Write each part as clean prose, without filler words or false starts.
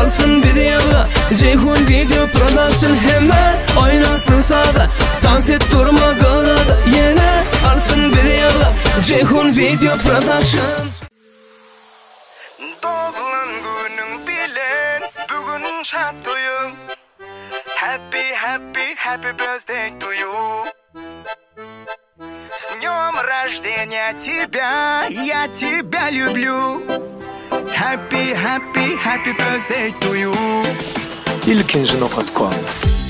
alsın videoga. Ceyhun Video Production hemen oynasın sağda. Dans et durma garada, yine alsın videoga. Ceyhun Video Production. Doğulan günün bilen bugün şat toyun. Happy, happy, happy birthday to you. С днем рождения тебя, я тебя люблю. Happy, happy, happy birthday to you. İlkinci nokta.com.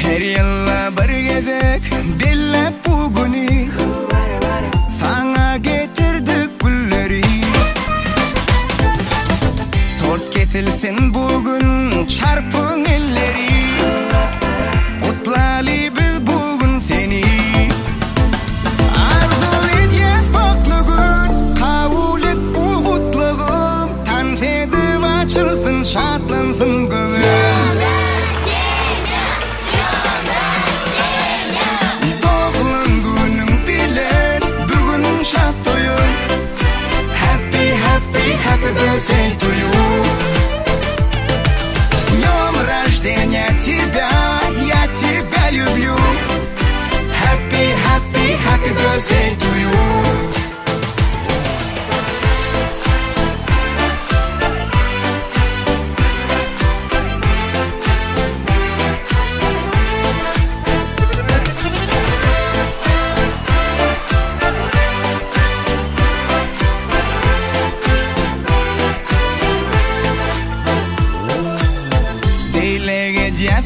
Her yılla bir gezek, dille bugünü. Sana getirdik gülleri. Tort kesilsin bugün çarpın elleri. Kutlalı biz bugün seni. Arzu edeceğiz baklı gün, kabul et bu kutluğum. Dans edip açılsın, şatlansın gönül. Doğulan günün bilen bugün şat toyun. Happy, happy, happy birthday to you. С днем рождения тебя, я тебя люблю. Happy, happy, happy birthday to you.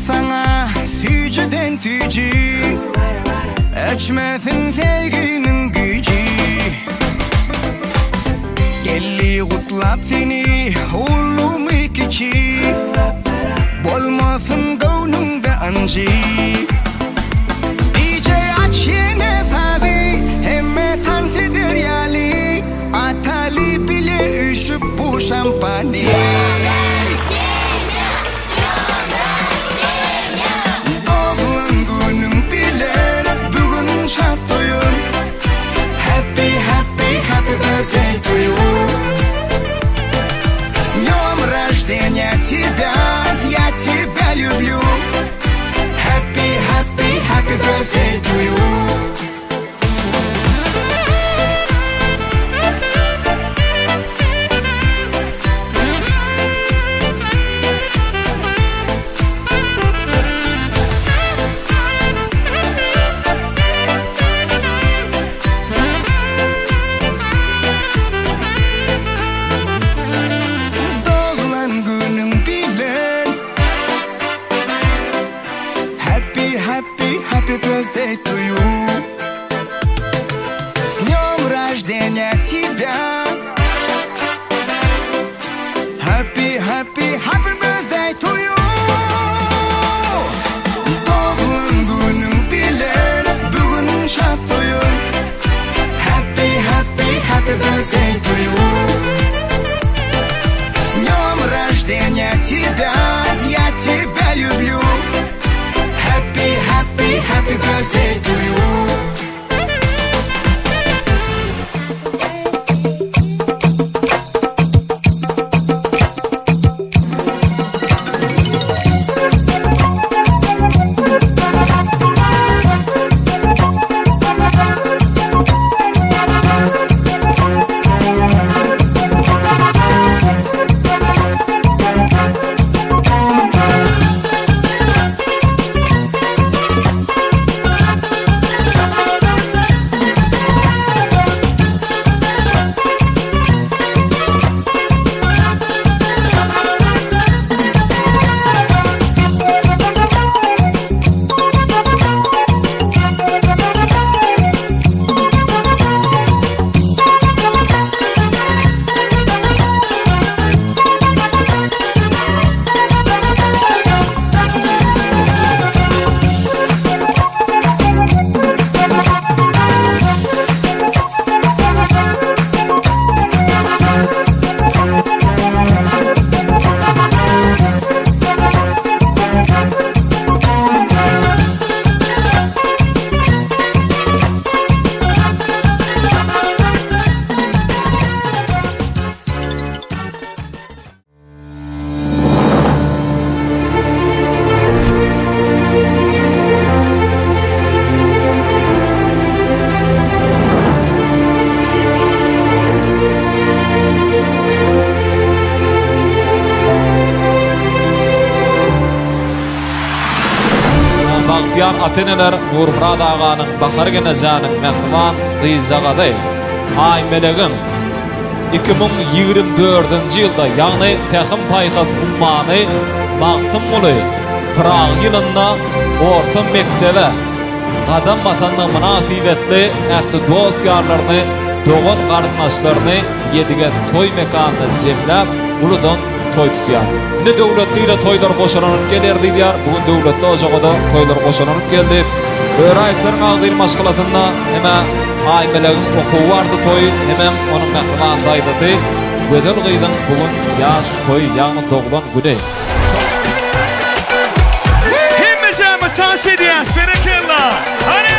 Sana füceden füci, ölçmesin sevginin gücü. Gelli kutlap seni oğlum ikici, bolmasın gönlümde ancı. DJ aç yine sazı, hemme tantıdır yali. Atali bile üşüp bu şampanya. Birthday to you. С днем рождения тебя, я тебя люблю. Happy, happy, happy birthday to you. Happy birthday to you. С днем рождения тебя. Happy, happy, happy birthday to you. Doğulan günün bilen bugün şat toyun. Happy, happy, happy birthday to you. С днем рождения тебя, я тебя люблю. Happy, happy, happy birthday to you. Bagtyar ateneler Nurmurad aganyň Bahar Genejanyň mehriban gyzagaday. Ay melegim 2024-nji ýylda, ýagny Pähim Paýhas ummany Magtym uly Prag ýylynda orta mektebe gadam batanlyk münasibetli ähli dost ýarlaryny, dogan garyndaşlaryny ýedigen toy mekanyna jemläp uludan toy tutýar. Ne döwletli ile toylar goşulanyp gelerdi diýär. Bugun döwletli ojagada toylar goşulanyp geldi. Öýraýtlaryň agdyr maşgalasynda heme aýmelegiň okuw bardy toy, hemem onuň mehriban daýdaty. Gözel gyýdyň bugun ýaş toy ýagny doglan güne. Hemmejäme taş edýäs, berekella. Hadi!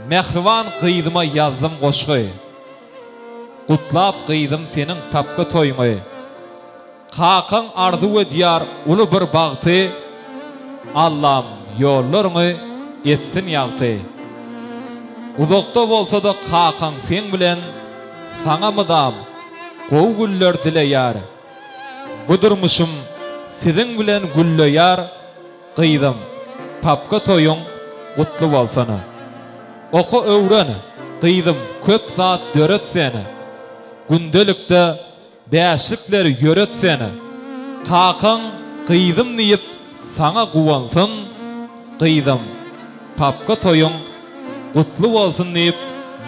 Mehriban gyýdyma ýazdym goşgy. Gutlap gyýdym seniň tapka toýuňy. Kakyň arzu edýär uly bir bagty. Allah'ım ýollaryňy etsin ýagty. Uzakda bolsa da kakyň sen bilen saňa mydam gowy güller dileýär. Budurmuşum siziň bilen gülleýär. Gyýdym tapka toýuň gutly bolsana. Oku öwren, gyýdym köp zat döret seni. Gündelikde bäşlikler ýöret seni. Kakyň gyýdym diýip saňa guwansyn. Gyýdym tapka toýuň gutly bolsun diýip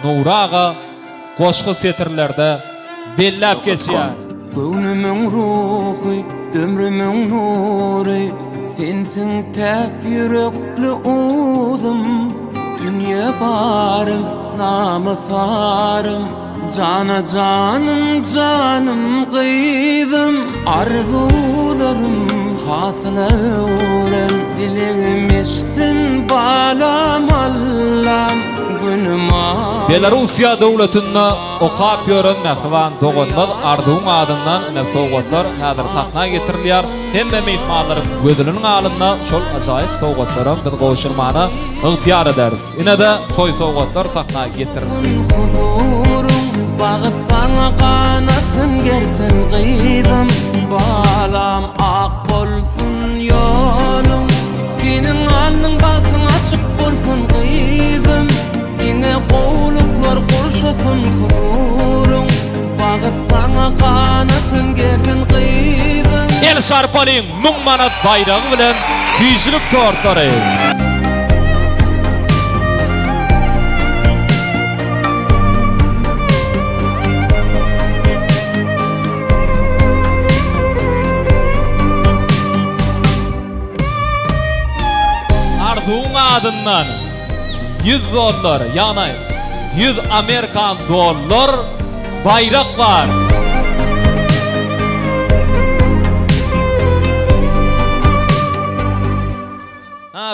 Nuraga goşgy setirlerde belläp geçýär. Göwnümiň ruhy, ömrümiň nury, sensiň täk yürekli uzum. Dünya barım, namusarım, cana canım, canım gyýdym. Arzularım hasılaýan, dilim eşsin balam Allah'ım. Belarusiya dowlatyna okap ýören Mehriban Dogonmaz arzuň adından ne sowgatlar häzir sahna getirilýär. Hemme mehmanlar gözünün alynda şol ajaýyp sowgatlara biz goşulmany ygtyar ederiz. Ine-de toy sowgatlar sahna getirilýär. Bağıp sana kanatın gersen gıydam Balam ak bolsun yolum Senin alnın batın açık bolsun gıydam Yine qoğuluklar kurşusun huzurum Bağıp sana kanatın gersen gıydam El Şarpalyň Müň manat bayragy bilen süýjülük tortary. Arzuň adından 100 dollar, ýani 100 Amerikan dollar bayrak var.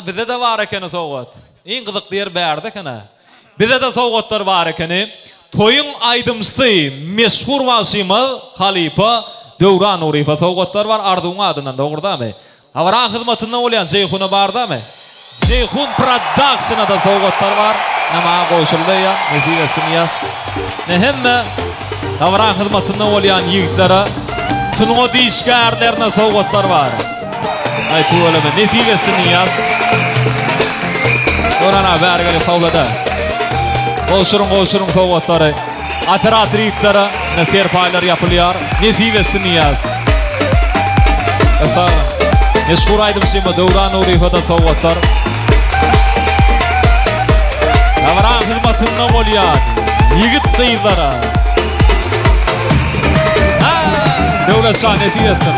Bize de var ekeni sowgat. Iň gyzykly ýer bärde ekeni. Bize de sowgatlar var ekeni. Toyun aydymçysy, meşhur wasymy Halipa Döwran Urifa sowgatlar var Arzuň adından dogurdamy. Awran hyzmatynda bolýan Jeyhuna bardamy. Jeyhun Production'a da sowgatlar var. Nama goşuldy, nesibesini ýaz. Hemme Awran hyzmatynda bolýan ýigitlere sunuňa diýişgärlerine sowgatlar var. Aytu öleme nesibesini ýaz. Orana bergeli fawlada. Goşurun sowgatlary. Operator ýigitlere neser paýlar ýapylýar. Nesibesini ýaz. Esar meşhur aydymçy Döwran Urifada sowgatlar. Awran hyzmatynda bolýan ýigit gyýzlara. Döwlet şahnesi ýetsin.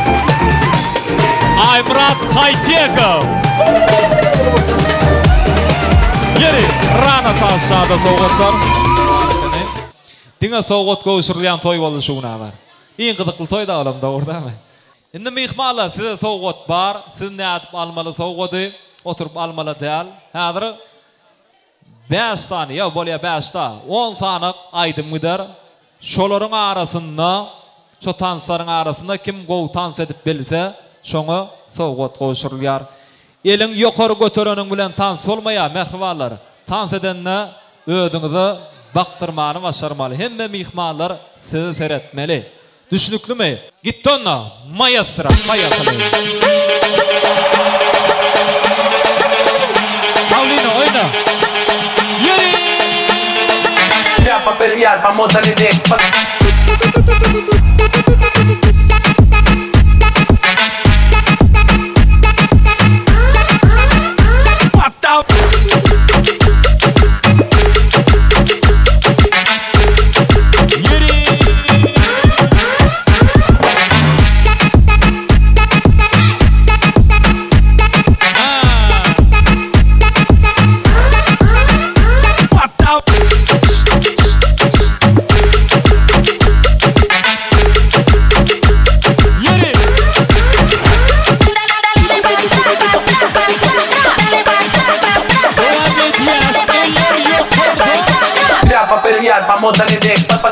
Aymrat Haytekov. Yeri rana taşada sowgatlar. Diňe sowgat goşurylýan toy boluşyna bar. Iň gyzykly toy da olam dogurdamy. Indi mehmanlar size sowgat bar, siz nädip almaly sowgaty, oturup almaly däl. Häzir 5 tane ya bolýa 5 ta 10 sanyk aýdym gider. Şolaryň arasynda, şo tansaryň arasynda kim gow tans edip bilse, şoňa sowgat goşurylýar. Eliň ýokary götereniň bilen tans bolmaýar mehribanlar. Tans edenne ödüňizi baktırmany başarmaly. Hemme mehmanlar sizi seretmeli. Düşnüklümi? Gittonna maestro paýasaly. Paulino oyna. Ya pa pelear, vamos darle de vamos darle de pas.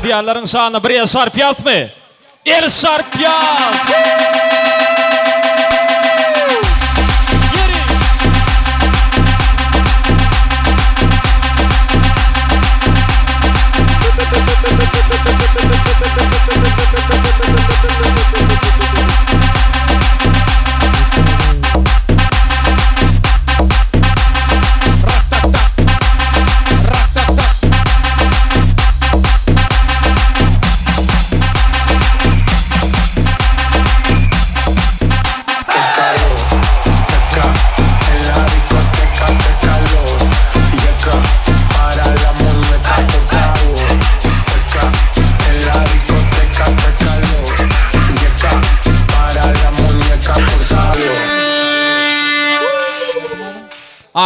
Diyarların şanı bir el şarpiyas mı? El şarpiyas!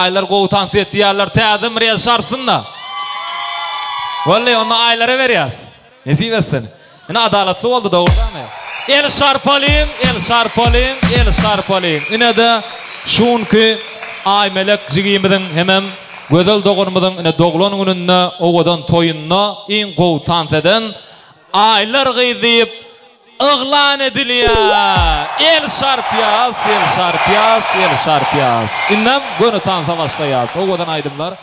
aylar gowtan set diýerler, täzem rez şarpsynda. Vallahi onu aylara berýär. Nesip etsin. Ina adalatly boldy dogurdamy. El şarpalyň, el şarpalyň, el şarpalyň. Ine de şunki ay melek jigimiň hemem gözel dogurmyň ine doglan gününde owadan toyunna iň gowtan seden aylar gyzyp ıglan edilýär. El şarpýas, el şarpýas, el şarpýas. Innem göni tansa başlaýar. Owadan aýdymlar.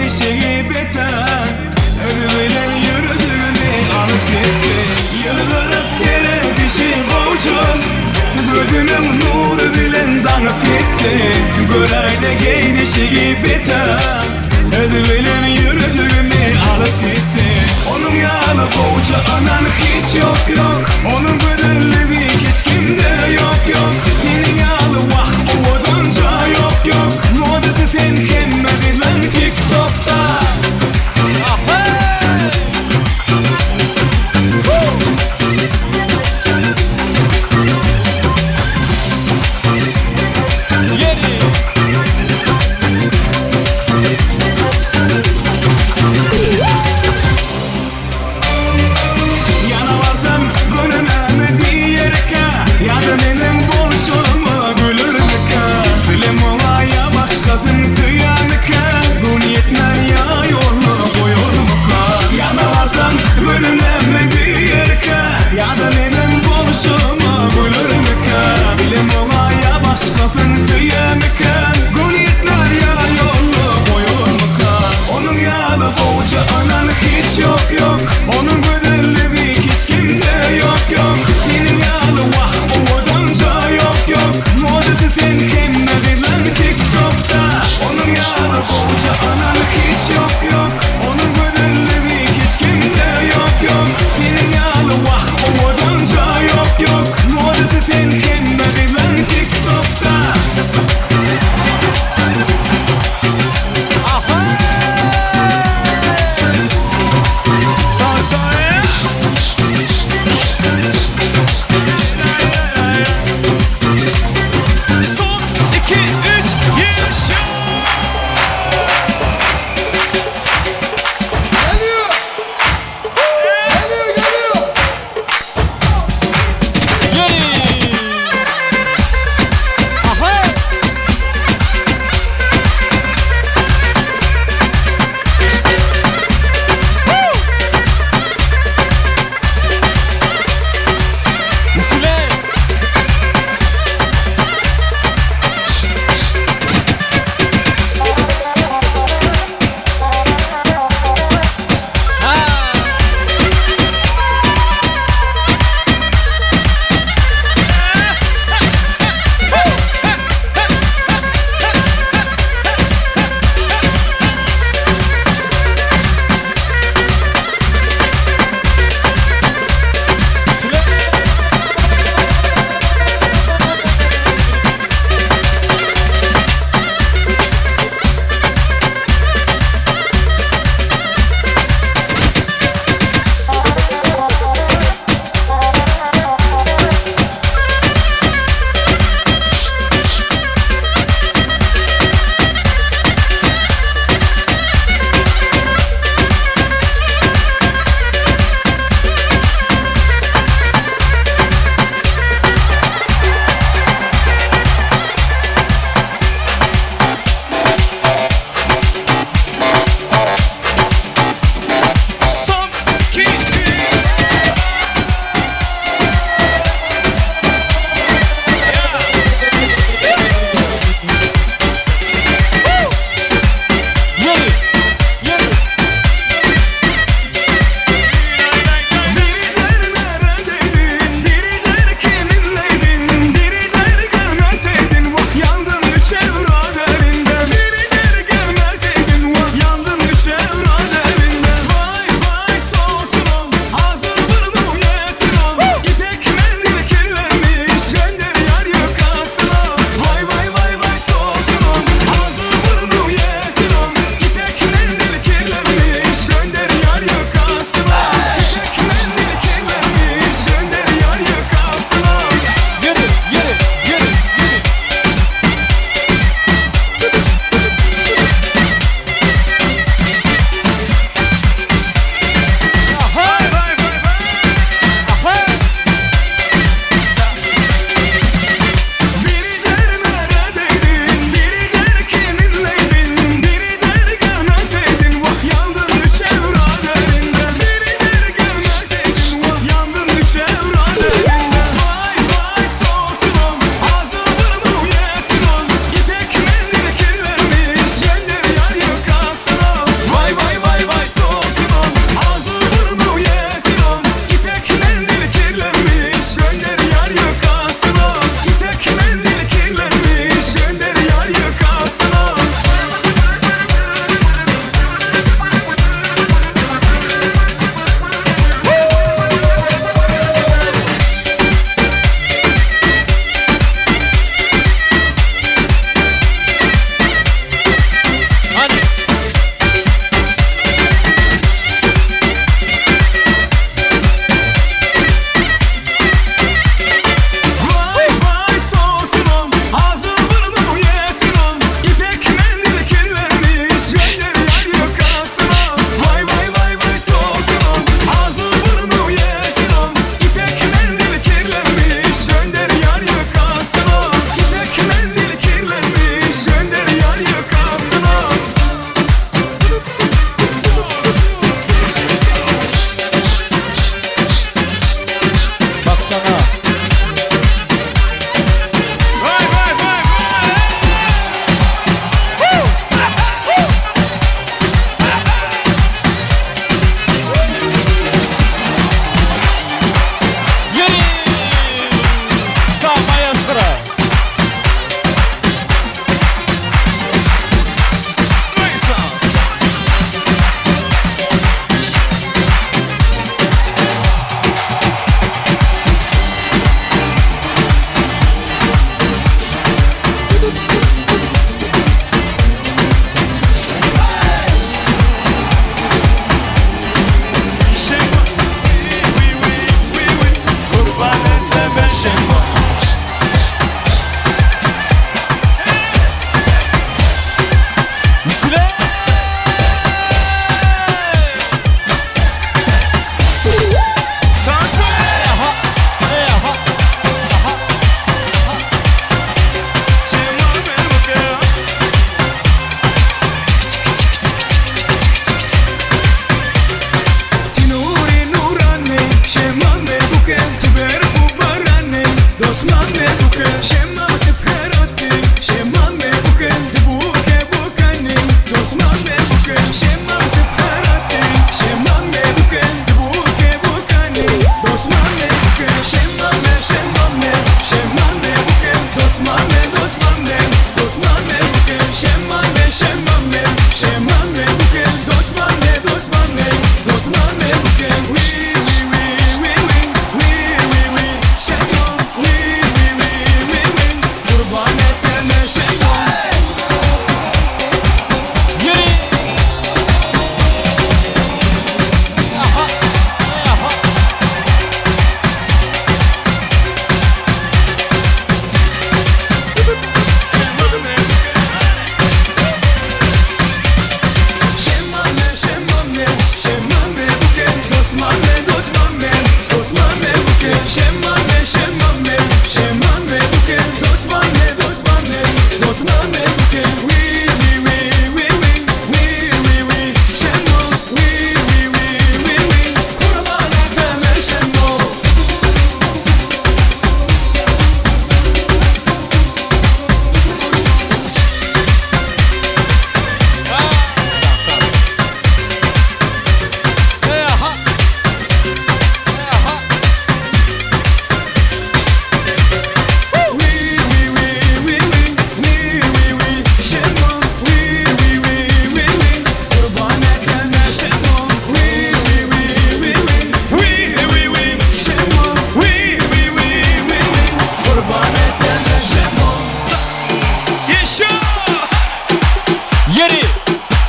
gelişi beten Ödülen yürüdüğünü alıp gitti Yıllarıp seyredişi boğucum Gözünün nuru bilen danıp gitti Görayda gelişi beten Ödülen yürüdüğünü alıp gitti Onun yanı boğucu anan hiç yok yok Onun güdürlüğü hiç kimde yok Senin yanı vah oğudunca yok Modası sen kemmedi lan TikTok'ta Yada menin bolşumu gülürlüka Dilim ona yavaş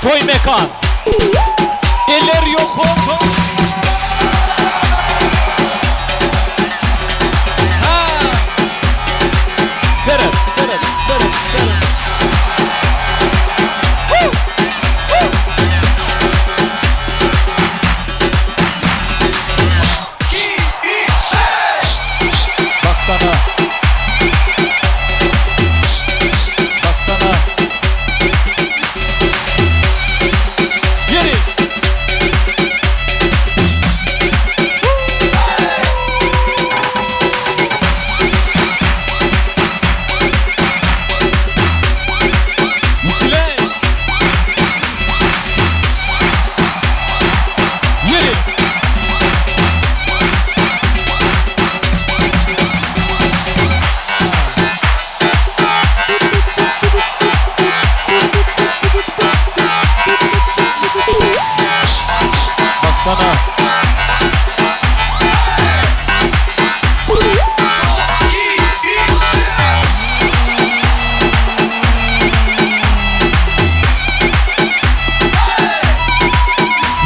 toy mekan. Eller yok oldu. Verin. Baksana. Yeri. Baksana.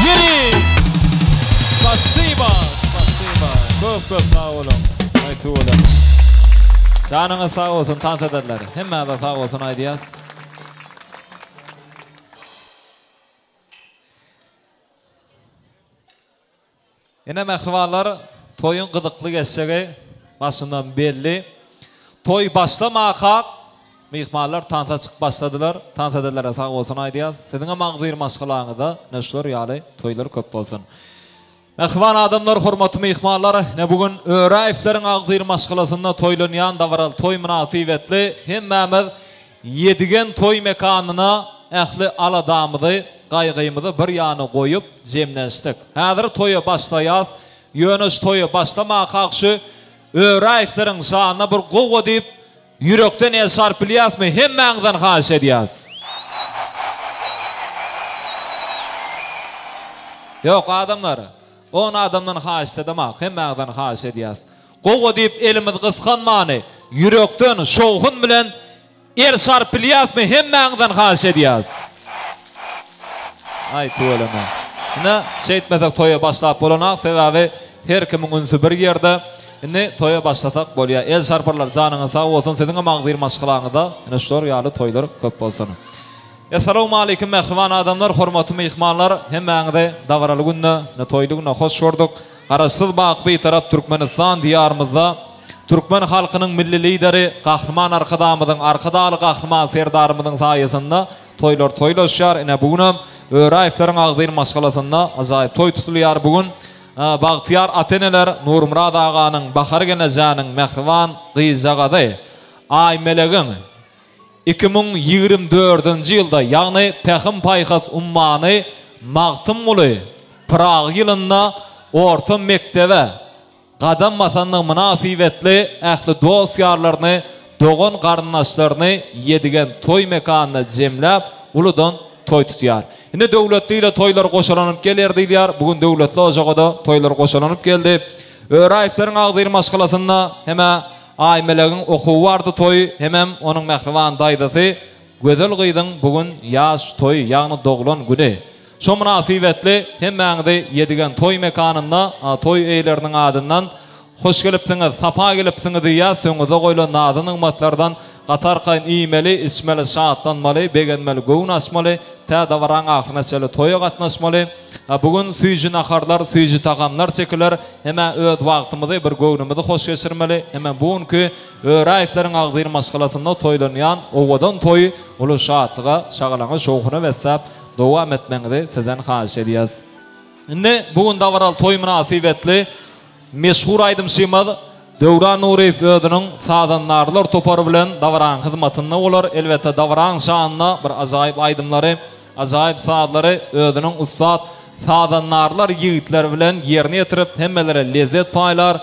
Yeri. Spasiba. Köp sağ olun. Aytu olun. Canınız sağ olsun tant ederler. Hemen de sağ olsun aydiyaz. Yine mehrivanlar toyun gıdıklı geçsegi başından belli. Toy başlamakak mihmallar tanta çık başladılar. Tant ederlere sağ olsun aydiyaz. Sizin mağdir maşkılarını da neşler yani toylar köp olsun. Mehrivan adamlar, hurmatlı mihmallar, ne bugün öğreiflerin ağzir maşkılasında toylanyan da varal toy münasibetli. Hemmemiz yedigen toy mekanına ehli aladamıdı. Qaygıymızı bir yanı koyup cemleştik. Hazır toyu başlayaz. Yönüş toyu başlama kakşı öğreiflerin şanına bir kuvvet deyip yürekten el sarpılayaz mı? Hemmenden haş ediyaz. Yok adamlar. On adamdan haş dedemak. Hemmenden haş ediyaz. Kuvvet deyip elimiz kıskanmanı yürekten şoğun bilen el sarpılayaz mı? Hemmenden haş ediyaz. Ay tuğulama. Ne şeytmezek toya başlayıp bolanak sebebi her kimin ünsü bir yerde. Ne toya başlasak bolya. El sarparlar canına sağ olsun. Sizin mağdir maşkılarını da. Ne şor yağlı toylar köp olsun. Esselamu aleyküm mehrivan adamlar. Hurmatlı mehmanlar. Hemen de davaralı günde. Ne toylu günde hoş gördük. Karasız bak bir taraf Türkmenistan diyarımızda. Türkmen halkının milli lideri kahraman arkadamızın arkadalı kahraman serdarımızın sayesinde toylar toylaşar. Yine bugün öğreiflerin ağzir maşkalasında azayip toy tutuluyor bugün. Bağtiyar Ateneler Nurmurad Ağa'nın Bahar Genecan'ın mehrivan kıyızağıdı. Ay Meleğin 2024 yılda yani Pehim Paykas ummanı Mağtımulu Prag yılında orta mektebe qadam masanının münasibetli ehli dosyarlarını, doğun qarındaşlarını yedigen toy mekanına cemlep uludan toy tutuyor. Yine devletliyle toylar koşalanıp gelirdiler. Bugün devletli ocağı da toylar koşalanıp geldi. Öğreiflerin ağzir maşkalasında hemen Ay Meleğin okuğu vardı toy. Hemen onun mehrivan daydısı. Güzel kıydın bugün yaş toy yani doğulan günü. Şu münasibetli hemen de yedigen toy mekanında toy eylerinin adından hoş gelipsiniz, sapa gelipsiniz diye söngüze koyulan nadının matlardan qatar kayın iymeli, ismeli, şahatlanmalı, begenmeli, göğün açmalı, täze varan ahirine çeli toya qatnaşmalı. Bugün süyücü nakarlar, süyücü takamlar çekiler. Hemen öz vaktimizi bir göğünümüzü hoş geçirmeli. Hemen bugünkü öğreiflerin ağzir maşkalasında toylanyan ovadan toyu ulu şahatlığa, şağılana, şoğuna vesap devam etmenizi sizden haş ediyoruz. Şimdi bugün da varal toy münasibetli meşhur aydımşımız Dövran Nuriyev özünün sadanlarlar toparı bilen davran hizmetinde olur. Elbette davran şanına bir azayip aydımları, azayip saadları özünün ustad sadanlarlar yiğitler bilen yerine getirip hemmelere lezzet paylar.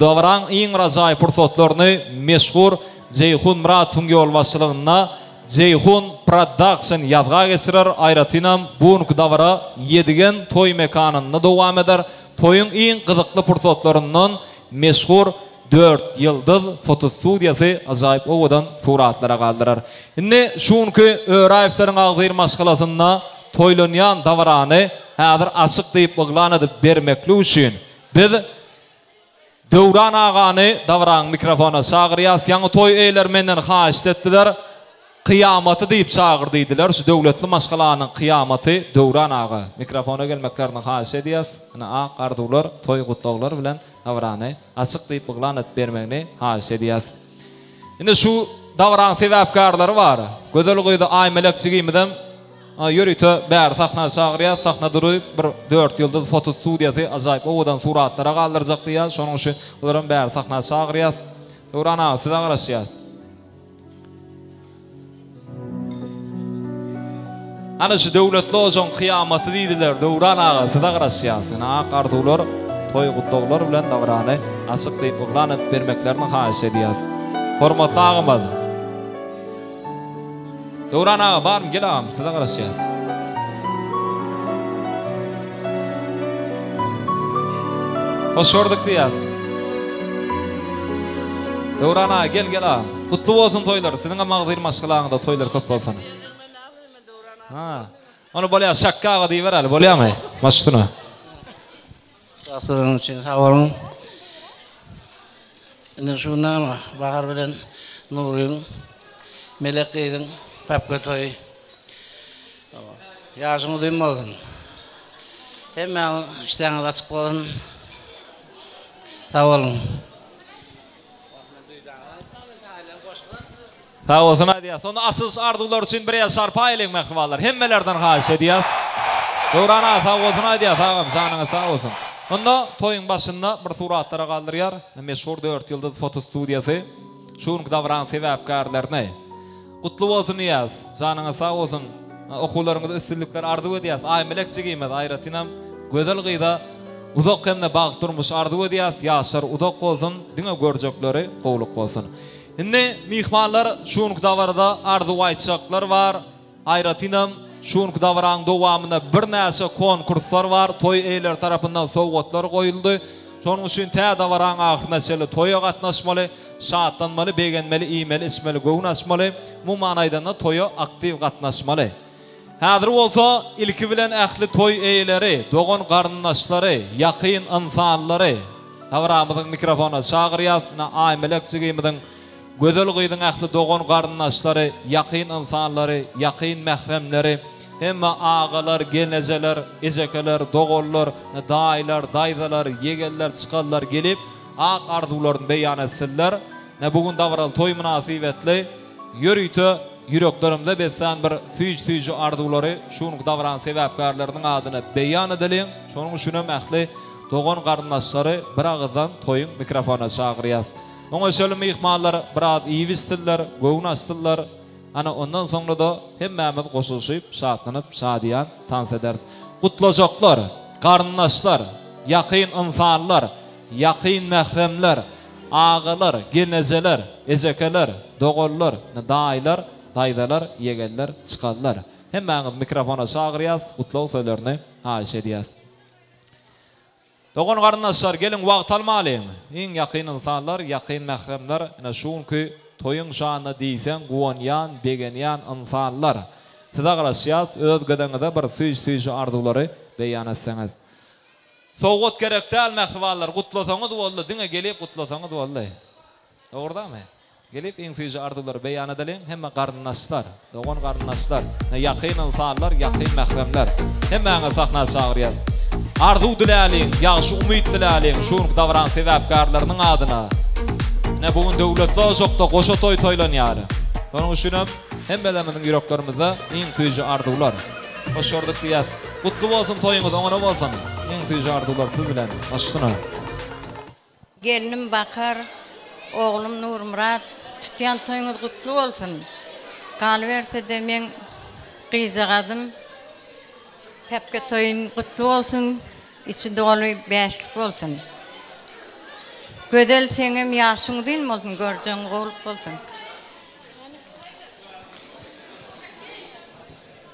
Davran en azayip fırsatlarını meşhur Ceyhun Murat Fungyol başçılığında Ceyhun Production yadga geçirir. Ayratinam bugünkü davara yedigen toy mekanında devam eder. Toyun en kızıklı fırsatlarından meşhur 4 yıldız fotostudiyası acayip ovadan suratlara kaldırır. Şimdi şunki öğreiflerin ağzir maşkalasında toylanyan davrany häzir açyk diýip ıglanyp bermekli üçin biz Döwran agany davran mikrofona çagyrýas. Ýa-ni toy eýler menden haýyş etdiler. Kıyamaty diýip çagyrdylar. Şu döwletli maşgalanyň kıyamaty Döwran aga. Mikrofona gelmeklerini haýyş edýäs. Ana gardular toy gutlaglar bilen davrany açyk diýip ıglanyp bermegini haýyş edýäs. Indi şu davran sebäpkarlary bar. Gözel goýdy aýmelek sigimidem yürütü bär sahna çagyrýar, sahna durup bir 4 ýyldız foto studiýasy ajaýyp owadan suratlara galdyrjak diýär. Şonuň üçin olaram bär sahna çagyrýar. Döwran aga size garaşýar. Ana şu döwletli ojon kıyamaty diýdiler. Döwran aga size garaşýar. Ana gardular toy gutlaglar bilen davrany açyk diýip ıglanyp bermeklerini haýyş edýär. Hormatly agam. Döwran aga barmy gelam size garaşýar. Hoş gördük diýär. Döwran aga gel. Kutlu bolsun toylar. Siziň magzyr maşgalaňyzda toylar köp bolsun. Ha. Onu bolýar şakkaga diýber ali bolýarmy? Maşdyna. Sağolun için sağ olun. Indi şuna bahar bilen Nurun melek edin papka toy. Ýaşyňyz dym bolsun. Hemen işleňiz açyk bolsun. Sağ olun. Sağ olsun diýär. Sonda asys arzular üçin bir şarpa aýlyk mehribanlar. Hemmelerden haýyş edýär. Döwran aga sağ olsun diýär. Sağam janyňyz sağ olsun. Onda toyun başında bir suratlara galdyrýar. Meşhur 4 ýyldız foto studiýasy. Şuň davran sebäpkarlaryny. Kutlu bolsun diýär. Janyňyz sağ olsun. Okularyňyzda üstünlikler arzu edýär. Aýmelek çigime aýratynam gözel gyýda uzak hemde bag durmuş arzu edýär. Ýaşar uzak bolsun, diňe görjekleri gowluk bolsun. Indi mihmanlar şuň dawarda arzu aýtjaklar bar. Aýratynam şuň dawranyň dowamynda bir näçe konkurslar bar. Toy eýler tarapyndan sowgatlar goýuldy. Şonuň üçin tä dawranyň ahyrynda şeýle toýa gatnaşmaly, şatlanmaly, begenmeli, iýmeli, içmeli, gownaşmaly. Bu manaýda toýa aktiw gatnaşmaly. Häzir bolsa ilki bilen ähli toy eýleri, dogan garyndaşlary, ýakyn insanlary dawramyzyň mikrofona çagyrýas. Aýmelek sigimizin gözel gyýdyň ähli dogan garyndaşlary, ýakyn insanlary, ýakyn mähremleri, hemme ağalar, genejeler, ejekeler, dogollar, daýlar, daýdalar, yegeller, çykallar gelip ak arzularyny beýan etsinler. Bugün dawral toy münasibetli ýürüýte yüreklerimde besen bir süýji arzulary şuň dawran sebäpkarlarynyň adyny beýan edelim. Şonuň üçin hem ähli dogan garyndaşlary bir agzdan toyun mikrofona çagyrýas. Oňa şöyle mihmanlar biraz iýisdiler, gownaşdylar. Ana ondan soňra da hemmemiz goşuşyp, şatlanyp, şadiýan tans ederiz. Gutlajaklar, garyndaşlar, ýakyn insanlar, ýakyn mähremler, ağalar, genejeler, ejekeler, dogollar, daýlar, daýdalar, yegenler, çykallar. Hemmemiz mikrofona çagyrýas, gutlaw sözlerini haýyş edýäs. Dogan garyndaşlar gelin wagt almaly. Iň ýakyn insanlar, ýakyn mähremler, ana şuňky toyun şanyna diýsen, guwanýan, begenýan insanlar. Size garaşýas, öz gödeňizde bir süýji arzulary beýan etseňiz. Sowgat gerek däl mähribanlar, gutlasaňyz boldy, diňe gelip gutlasaňyz boldy. Dogurdamy? Gelip iň süýji arzulary beýan edelim, hemme garyndaşlar, dogan garyndaşlar, ýakyn insanlar, ýakyn mähremler. Hemmeňe sahna çagyrýar. Arzu diläliň, ýaşy umyt diläliň şuň dawran sebäpkarlarynyň adyna. Bugün döwletli ojokda goşa toy toylanýar. Onuň üçin hemmelerimiziň ýüreklerimizde iň süýji arzular. Hoş gördük diýär. Kutlu bolsun toyuňyz, oňa bolsun. Iň süýji arzular siz bilen. Başdyna. Gelinim Bakar, oğlum Nurmurat, tutýan toyuňyz kutlu bolsun. Galberte de men gyzagadym. Hepke toyun kutlu olsun, içi dolu beşlik olsun. Gödel seňem ýaşyň diýil bolsun, görjeň gowluk bolsun.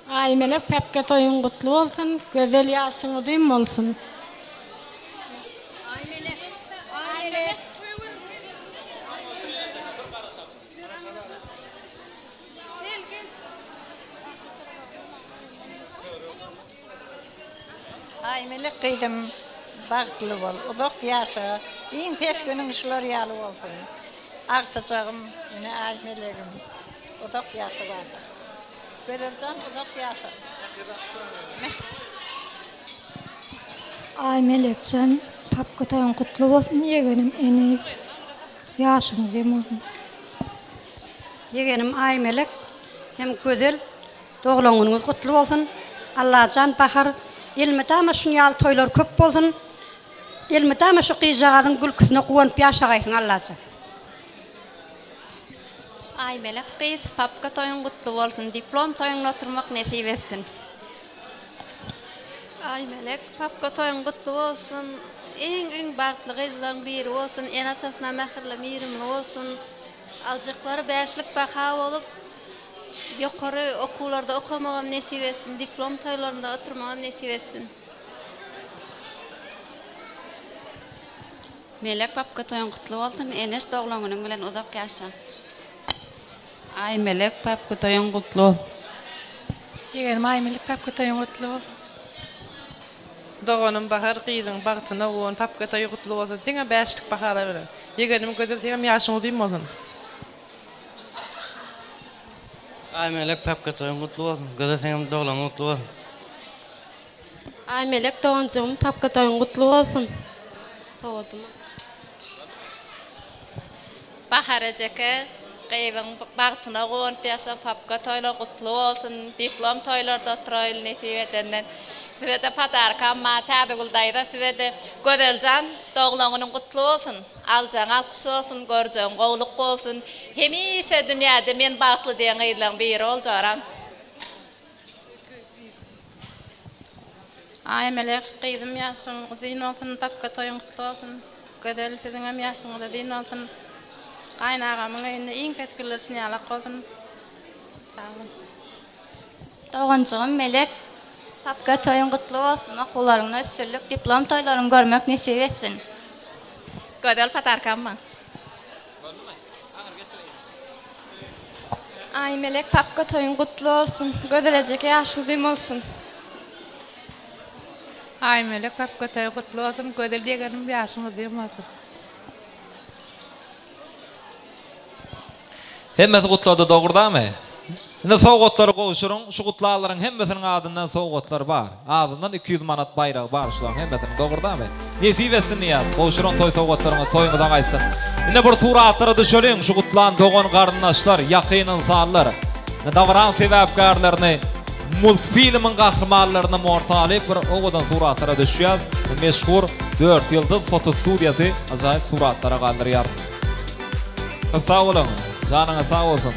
Aýmelek hepke toyun kutlu olsun, gödel ýaşyň diýil bolsun. Aýmelek. Aymelik kıydım bağıtlı bol. Uzak yaşa. İyin pek günün işler yalı olsun. Artacağım yine aymeligim. Uzak yaşa var. Belircan uzak yaşa. Aymelekcan papkatoyun kutlu olsun yeğenim eni yaşım demem. Yeğenim Aymelek hem güzel doğulanınız kutlu olsun. Allah can bahar ilmitama şunyal toylar köp bolsun. İlmitama şu qiyjağadın gülküsüne kuvanıp yaşagaysın Allah can. Aymelek kız papka toyun kutlu olsun. Diplom toyunla oturmak nasip etsin. Aymelek papka toyun kutlu olsun. En bağıtlı kızların biri olsun. En atasına mehirli mirimli olsun. Alacakları 5'lik baha olup yukarı okullarda okumağım nasip etsin. Diplom toylarında oturmağım nasip etsin. Melek papka toyun kutlu olsun. Enes doğulanının bilen uzak yaşa. Aymelik papka toyun kutlu. Yeğenim Aymelik papka toyun kutlu olsun. Doğanın bahar kıydın bağıtına oğun papka toyun kutlu olsun. Dine 5'lik bahara bile. Yeğenim güzel hem yaşını diyeyim olsun. Aymelik papka toyun kutlu olsun. Güzel hem doğulan kutlu olsun. Aymelek doğancığım papka toyun kutlu olsun. Soğudum. Baharacaka kıydın bağıtına oğun piyasa papka toylar kutlu olsun. Diplom toylarda oturaylı nasip edenden. Size de patarkam tabi guldayda size de gödelcan doğulanının kutlu olsun. Alcan alkış olsun, görcan qoğluk olsun. Hemişe dünyada men bağıtlı diyen eğilen biri olcaram. Aymelik kıydım yaşın zin olsun, papka toyun kutlu olsun. Gödel sizin hem yaşınızda zin olsun. Kaynağımın önüne en petkirler sinyalak olsun. Sağ olun. Doğancığım Melek papka toyun kutlu olsun. Okullarına üstünlük diplom toylarını görmek nasip etsin. Gödel patarkam mı? Aymelek papka toyun kutlu olsun. Gödelecek yaşlılığım olsun. Aymelik papka toyun kutlu olsun. Gödel yeğenim yaşını diyeyim olsun. Hemmesi kutladı doğruda mı? Şimdi soğukotları koşurun, şu kutlaların hemmesinin adından soğukotlar var. Adından 200 manat bayrağı var şulan hemmesinin doğruda mı? Nesip etsin niyaz, koşurun toy soğukotlarına, toyunuza kaysın. Şimdi bir suratlara düşürün, şu kutlan doğun kardeşler, yakın insanlar. Davran sebepkarlarını, multfilmin kahramanlarını mortalayıp bir oğudan suratlara düşüyoruz. Meşhur 4 yıldız fotostudiyası acayip suratlara kaldırıyor. Sağ olun, canına sağ olsun.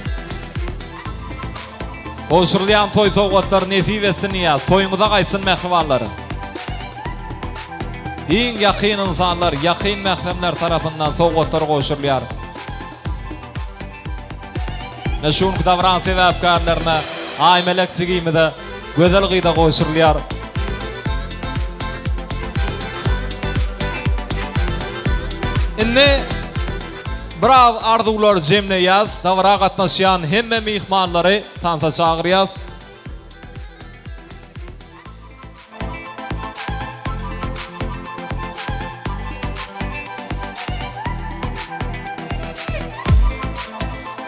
Koşurlayan toy soğukotlar nesip etsin niyaz, toyumuza kaysın mehrivalları. En yakın insanlar, yakın mehremler tarafından soğukotlar koşurluyor. Neşun davran sebepkarlarına Aymelek çigimi de güzel gıyda koşurluyor. İnne biraz arzular cemleyaz, davra katnaşıyan hemme mihmanları tansa çağırıyaz.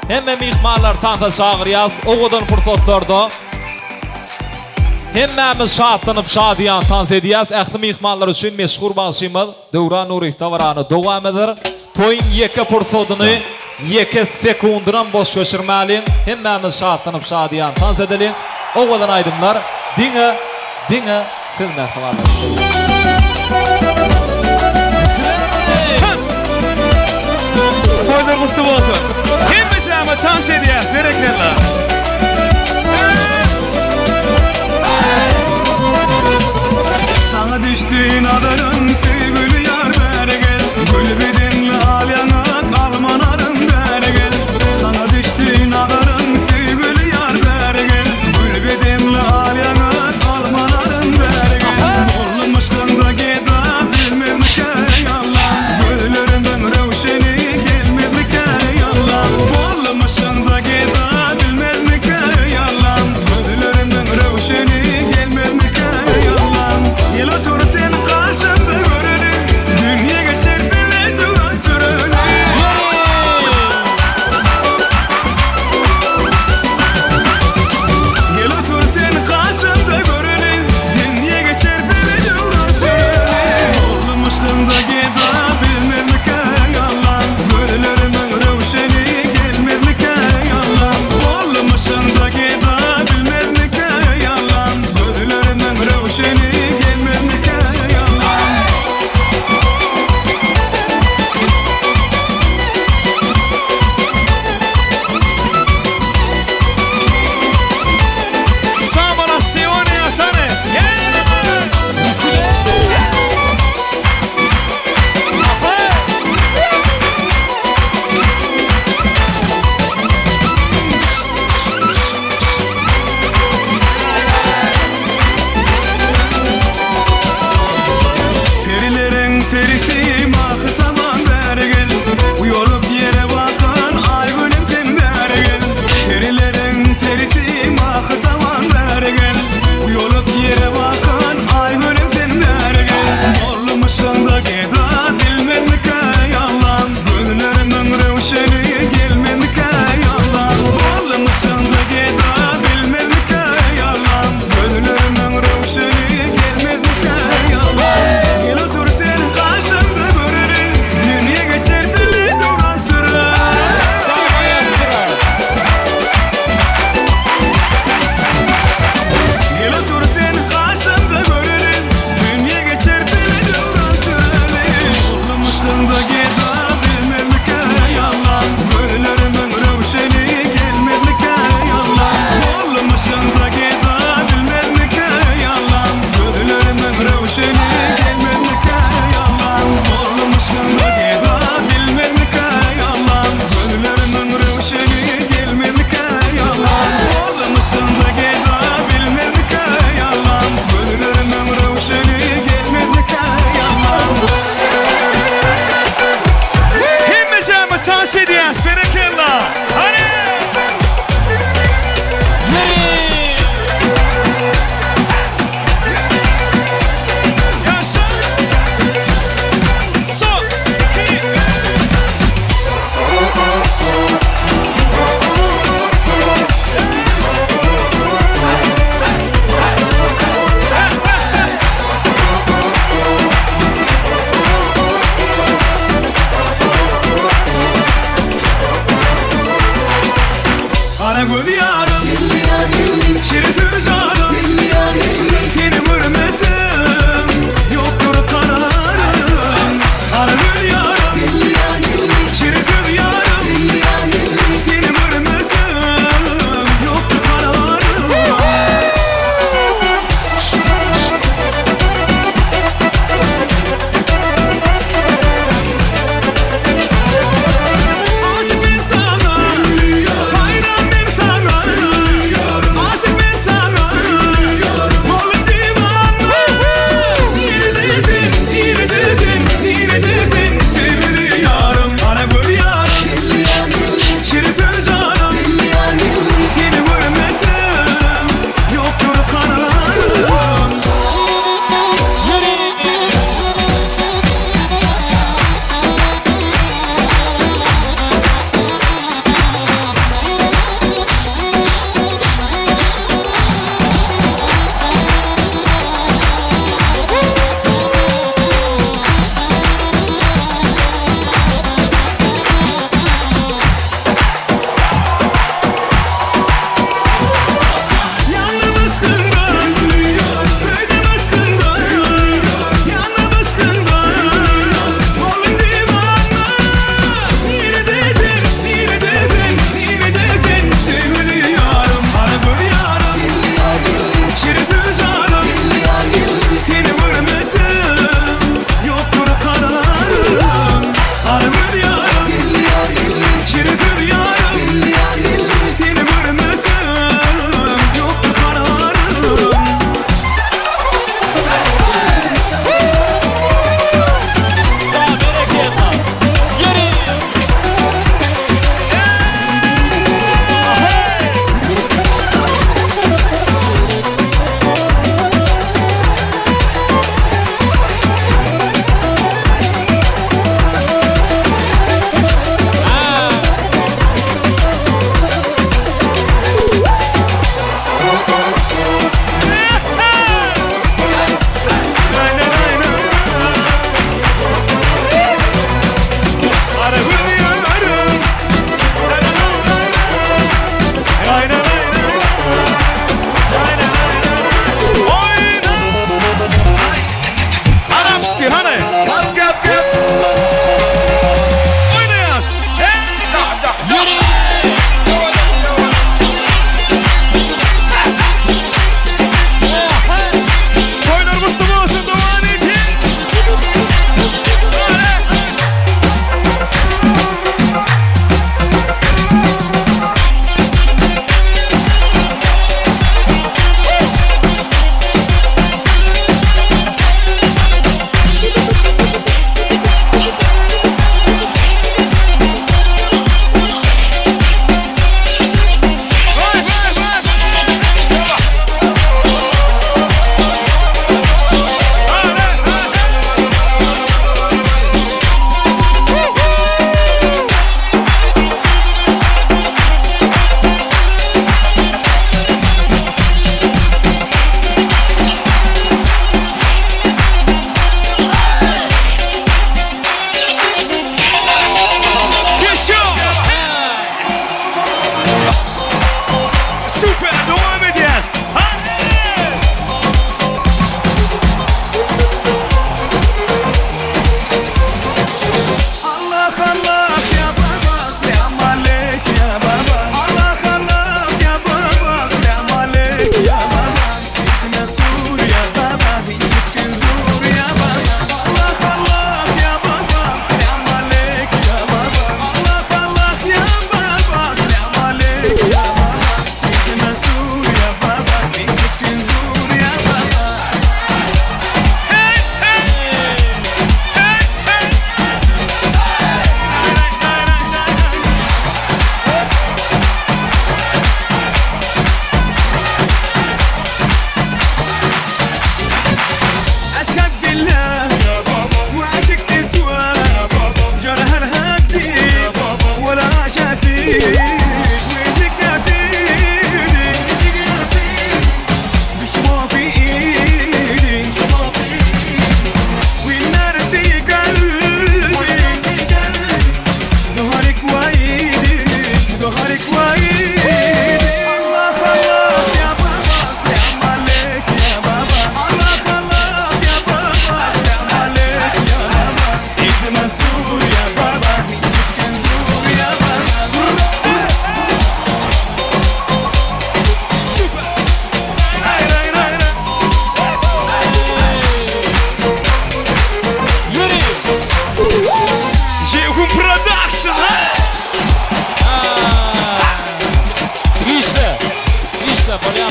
Hemme mihmanlar tansa çağırıyaz, oğudan fırsatlarda. Hemmemiz şahatlanıp şadiyan tansa ediyaz. Ehli mihmanlar için meşhur başımız Dövran Nurif davranı devam eder. Toyun yeke fırsatını, yeke sekunduran boş geçirmeliyim. Hemmemiz şahatlanıp şadiyan tansa edelim. Oğudan aydınlar, dine siz merhabalar. Toylar kutlu olsun. Hemmeceme tansa ediyaz, berekeler. Sana düştüğün adarın sevgili yar bergel. Gül bedenli alyana kalmanarın bergel. Sana düştüğün adarın sevgili yar bergel. Gül bedenli alyana kalmanarın bergel. Olmuşkanda geda bilmez mi kere yallah. Güllerimden revşeni gelmez mi kere yallah. Olmuşkanda geda bilmez mi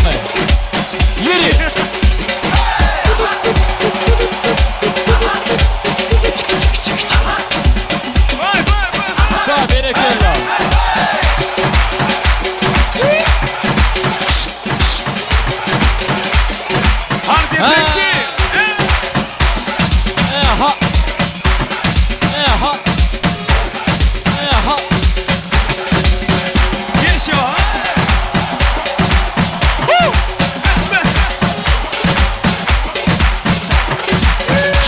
ýagny. Ýeri. Sağ berekella. Hadi peki. Eha. Eha. Eha. Yaşa.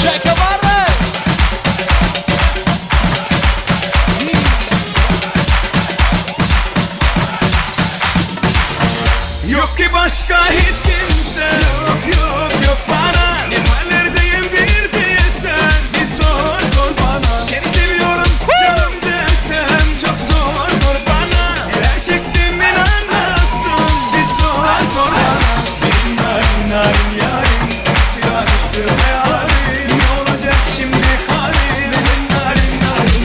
Shake your body. Yok ki başka hiç kimse. Yok bana. Nerelerdeyim bir bilsen. Bir sor bana. Seni seviyorum canım desem. Çok zor bana. Neler çektiğimi anlatsın. Bir sor bana. Benim narin yarim. Suya düştü hayalim. Ne olacak şimdi halim? Benim narin yarim.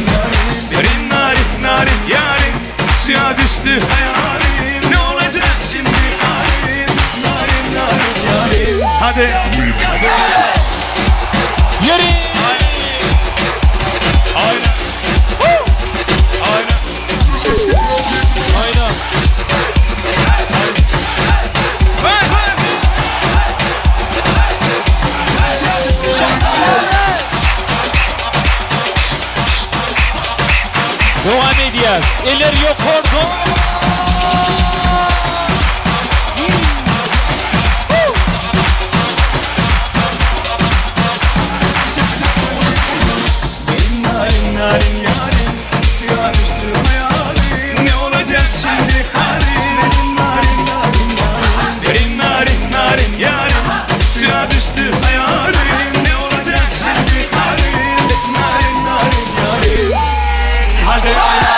Benim narin yarim. Suya düştü hayalim. Ne olacak şimdi halim? Narin yarim. Hadi. Yeri. Aynen. Aynen. Aynen. Devam ediyor. Eller yok oldu. Benim narin yarim. Suya düştü hayalim. Ne olacak şimdi halim? Benim narin yarim. Benim narin yarim. Suya düştü hayalim. Ne olacak şimdi halim? Benim narin yarim. Hadi oyna.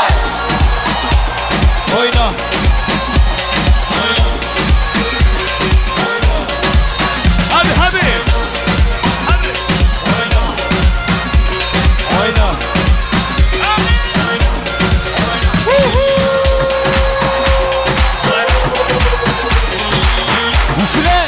Oyna. Hadi hadi. Hadi. Oyna. Oyna. Üstüne.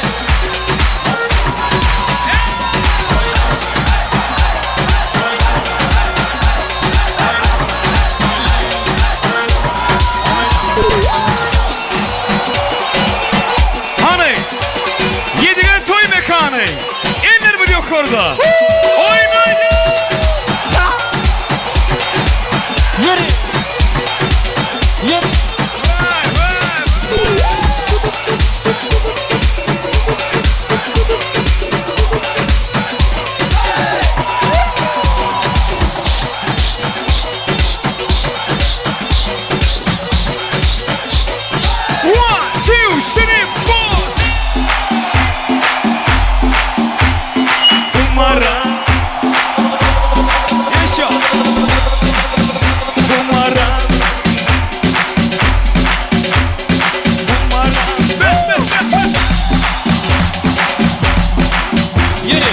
Hani? Yediler toy mekanı. Eller mi yok orada? Oynayın. Yeri. Yeri. One, two, three, four. Umara. Yaşa. Umara. Umara. Yeri.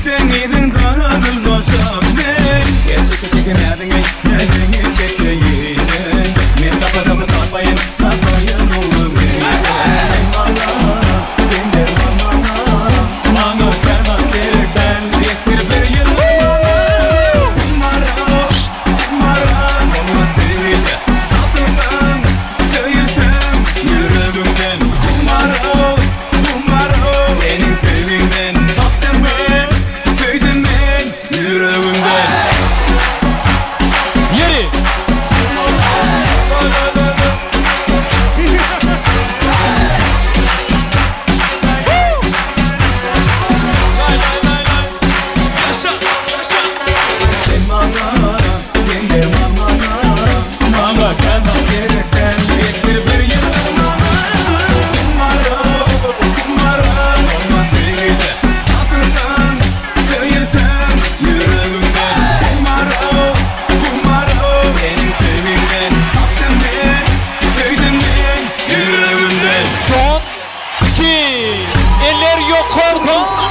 Gittin idin dağıdın boşabdın Gerçek eşekin adın nedin çektiğin Men tapa tapayın oğlum Allah dindir Bana kalmak gerek ben Esir bir yıl Maran olma sevdi Tatlısan söylersem yüreğimden Kumaro senin sevinden Tattım ben söyledim ben yüreğimden Yeri son 2 eller yukarıda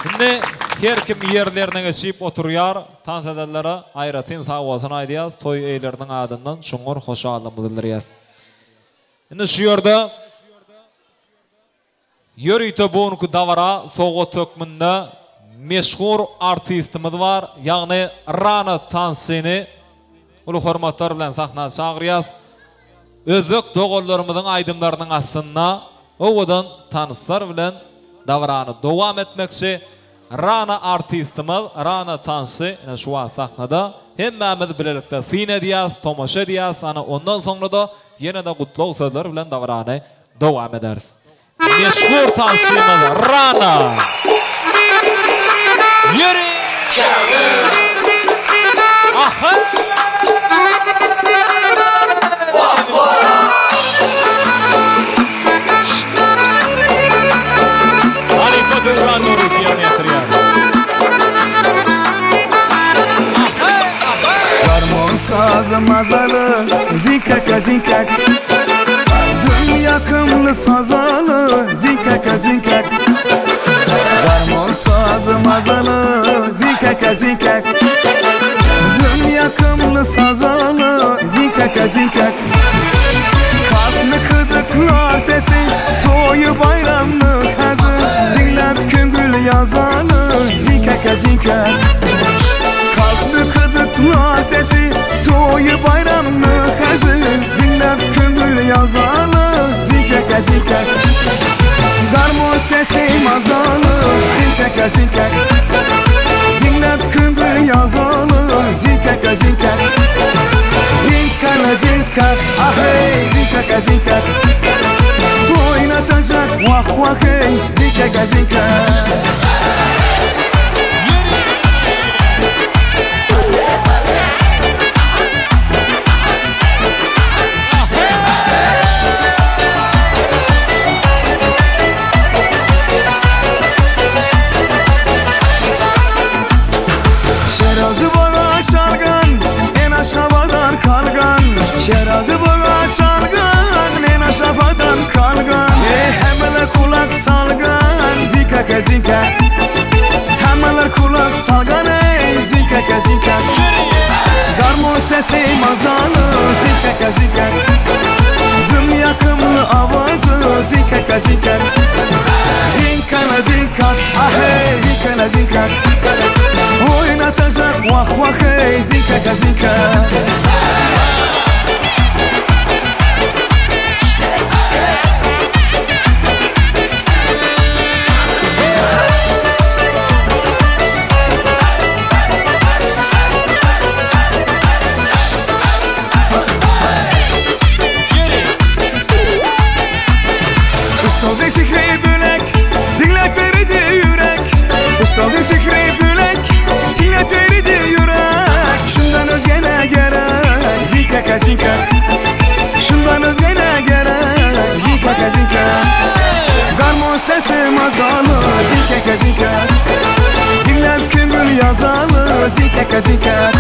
Şimdi her kim yerlerine geçip oturuyor, tansedelere ayratin sağ olsun aydiyaz, toy eylerinin adından şungur hoşalım bildiriyaz. Şimdi şu yerde Yörüyte boğunku davara soğuk tökmünde meşhur artistimiz var, yani Rana Tansini, ulu hormatlar bilen sahna çağırıyaz. Özök doğullarımızın aydımlarının aslında oğudan tanıslar bilen davranı devam etmekçi Rana artistimiz, Rana Tansi şu an sahnada hemmemiz birlikte sine diyaz, tomaşa diyaz, ondan sonra da yine de kutlu sözler bilen davranı devam ederiz. Meşhur Tansimiz Rana. Yürü! Aha! yakımlı sazalı zinkaka zinkak Garmon sazı mazalı zinkaka zinkak Dün yakımlı sazalı zinkaka zinkak Kalpli kıdıklar sesi toyu bayramlık hazır Dinlep küngül yazalı zinkaka zinkak Kalpli kıdıklar sesi toyu bayramlık hazır Dinlep küngül yazalı zinkaka zinkak Garmon sesi mazalı zinkaka zinkak Dinlep küngül yazalı zinkaka zinkak Zinkana zinkak ahey zinkaka zinkak Oynatacak vah vah hey zinkaka zinkak Şerazı bana şargan en aşağıdan kalgan Şerazı bana şargan en aşağıdan kalgan Hemeler kulak salgan zinkaka zinkak Hemeler kulak salgan ey zinkaka zinkak Garmon sesi mazalı zinkaka zinkak Dım yakımlı avazı zinkaka zinkak Zinkana zinkak ahey zinkana zinkak Oynatacak vah vah hey zinkaka zinkak Üstad şikri bülek dinlep verdi yürek Üstad şikri bülek dinlep verdi yürek Şundan özge ne gerek zinkaka zinkak Şundan özge ne gerek zinkaka zinkak Garmon sesi mazalı zinkaka zinkak Dinlep küngül yazalı zinkaka zinkak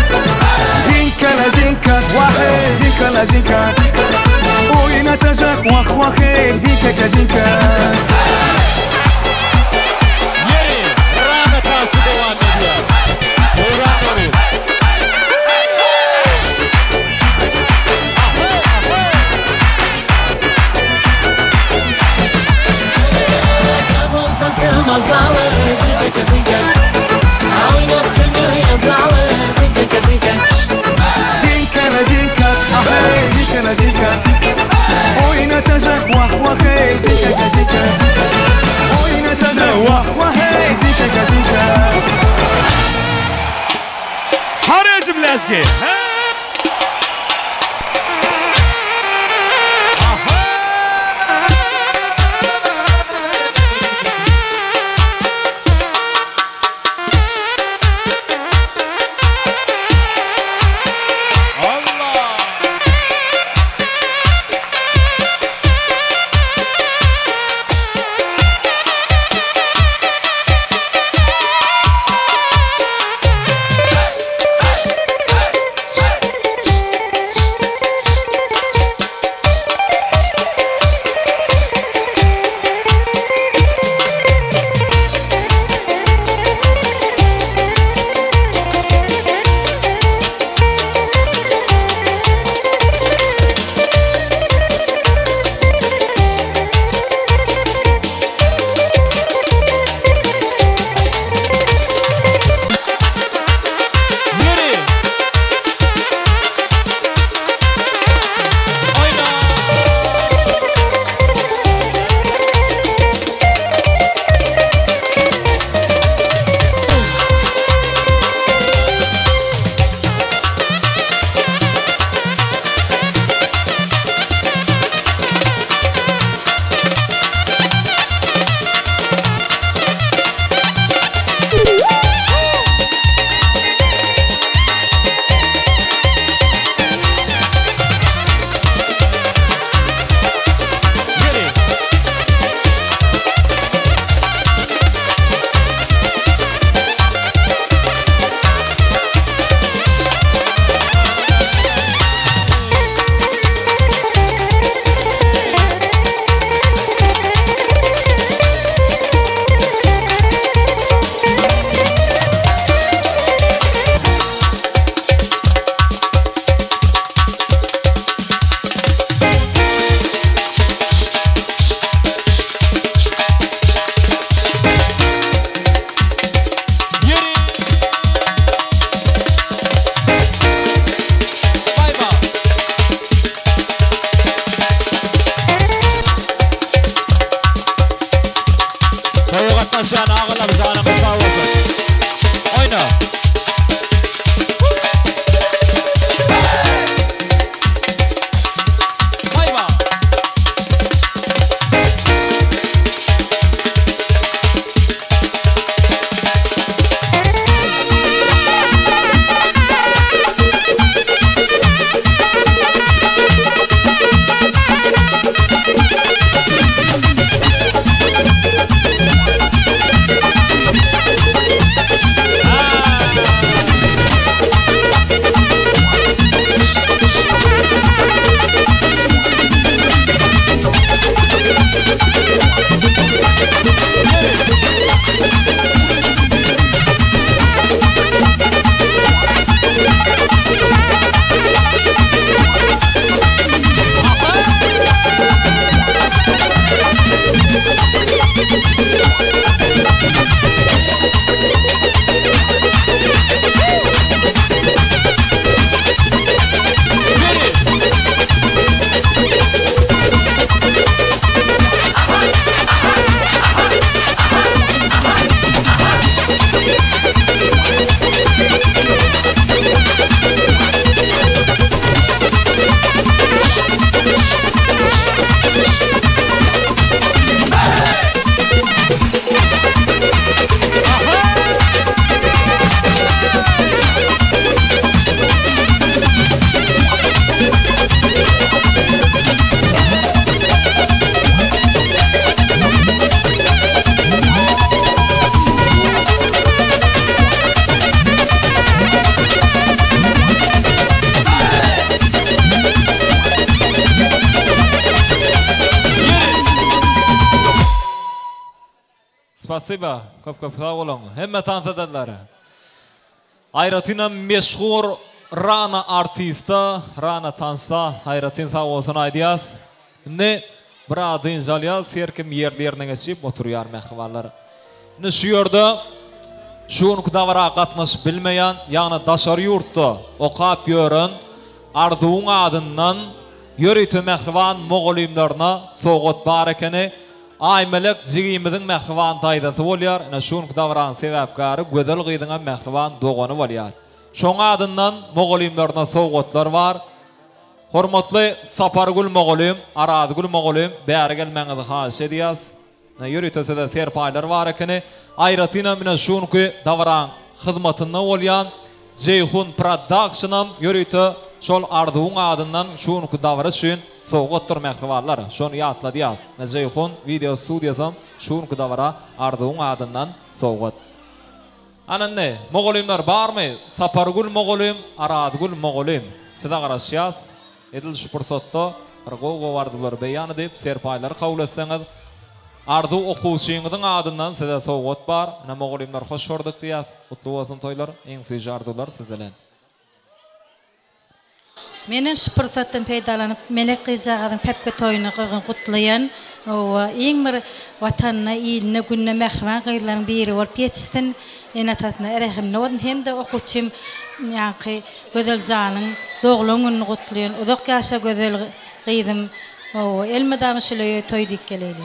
Zinkana zinkak vah hey zinkana zinkak Oynatacak vah vah hey zinkaka zinkak Yeri rahmet ağası devam ediyor Buyuran Nuri Mazalı zinkaka zinkak Oynat küngül yazalı zinkaka zinkak Zinkana zinkak ahey zinkana zinkak Oynatacak vah vah hey zinkaka zinkak Oynatacak vah vah hey zinkaka zinkak Harezm Lezgi Aşağına ağırlar canımız sağ olsun. Oyna. Spasiba, köp sağ olun. Hemme tanıdılar. Ayratina meşhur Rana artista, Rana tansa, Ayratin sağ olsun aydiyaz. Ne bradin jalyaz, serkim yerlerine geçip oturuyor mehvallar. Ne şu yurda, şunu kudavara katnaş bilmeyen, yani daşar yurtta okap yörün, arduğun adından, yörütü mehvan moğolimlerine soğut barekeni, Aymelek zigimizin mehvan taydası olyar, ne şunu kudavran sebepkarı, gödel gıydığına mehvan doğunu olyar. Şoň adından moğolimlerine soğutlar var. Hormatly Sapargul moğolim, Aradgul moğolim, bäri gelmeňizi haýyş edýäs. Ýürütesede serpaýlar bar ekeni, Ayratina mine şunky davran hyzmatynda bolýan Ceyhun Production'am ýürüte şol arduň adından şunky davra üçin soğutlar mehribarlar. Şonu ýatla diýäs. Ceyhun video studiosam şunky davra arduň adından soğut. Ananne, moğolimler barmy? Sapargul moğolim, Aradgul moğolim. Size garaşýas. Edil şu pursatda gogo wardylar beýan edip serpaýlar kabul etseňiz ardu okuwçyňyzyň adından size soğut bar. Ana moğolimler hoş gördük diýäs. Kutly bolsun toýlar, eň süýji ardular sizden. Menen şu pursatdan peýdalanyp Melek Gyzagadyň pepke toýuny gygyn kutlaýan eň bir watanyna, iline, günne mehriban gyýlaryň biri bolup ýetişsin. Enatatna erehimne odun hem de okuwçym ýa-ni Gözeljanyň doglan gününi kutlaýan. Uzak ýaşa Gözel gyýdym. Elmedam şöyle toý dik geleli.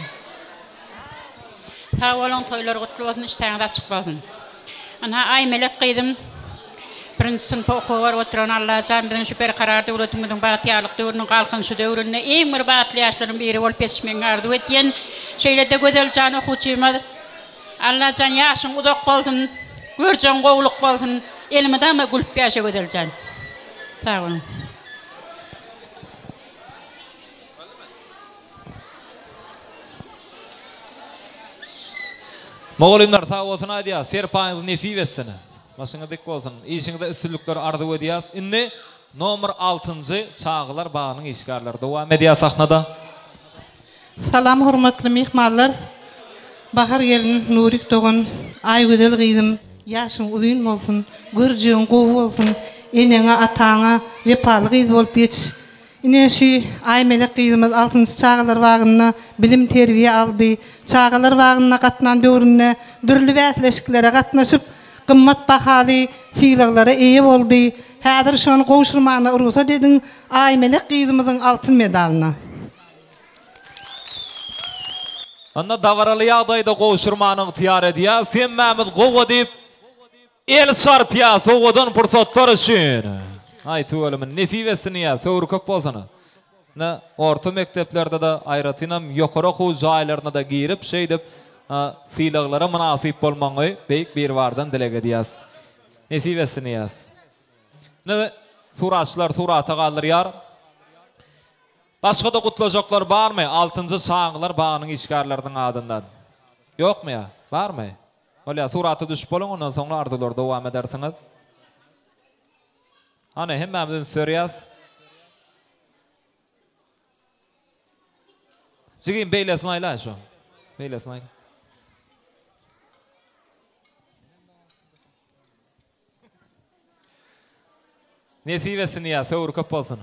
Sağ olun, toylar kutlu olsun, işleriniz açık olsun. Ana ay melek gyýdym. Birinci sınıfa okuwar oturan Allah can bilen şüper karar döwletimizin batyarlyk döwrüniň galkynşy döwrüne eň bir batly ýaşlaryň biri bolup ýetişmeň ardy etýän şeýlede Gözeljan okuwçymyz. Allah can ýaşyň uzak bolsun, görjen gowluk bolsun, elime de gülüp ýaşa Gözeljan. Sağ olun. Moğolimler sağ olsun aýdýar, serpaýyňyz nesip etsin. Başyňyz dik bolsun, işiňizde üstünlikler ardy edýäs. Indi nomer 6-njy çağılar bagynyň işgarlary dowam edýär sahnada. Salam hormatly mehmanlar. Bahar gelin, nurik doğun, ay güzel gyýdym, ýaşyň uzun bolsun, görjüň gowy bolsun, eneňe ataňa wepaly gyz bolup ýetiş. Ine şu ay melek gyzymyz 6-njy çağılar wagyna bilim terbiýe aldy. Çağılar wagyna gatnan döwrüne dürli wätleşiklere gatnaşyp gymmat bahaly syglyklara eýe boldy. Häzir şonu gowşurmagna urusa dediň ay melek gyzymyzyň altyn medalyna. Onda davaralı ýagdaýda goşurmanyň ihtiyar edýär. Sen mämiz gowa diýip el şarpýa sowadan pursatlar üçin. Aýty ölümin nesibesini ýa, söwür köp bolsun. Ne orta mekteplerde de aýratynam ýokary okuw jaýlaryna da girip şey dip silaglara münasip bolmagy beýik bir bardan dilek edýär. Nesibesini ýa. Ne suratçylar surata galdyrýar. Başga da gutlajaklar barmy? 6-njy saňylar bagynyň işgärleriň adyndan. Ýokmy ýa? Barmy? Ola suraty düşüp bolan ondan soňra ardylar dowam edersiňiz. Ana hemmemizin söýýäs. Sigin beýlesini aýla şu. Beýlesini aýla. Nesibesini ýa, söwür köp bolsun.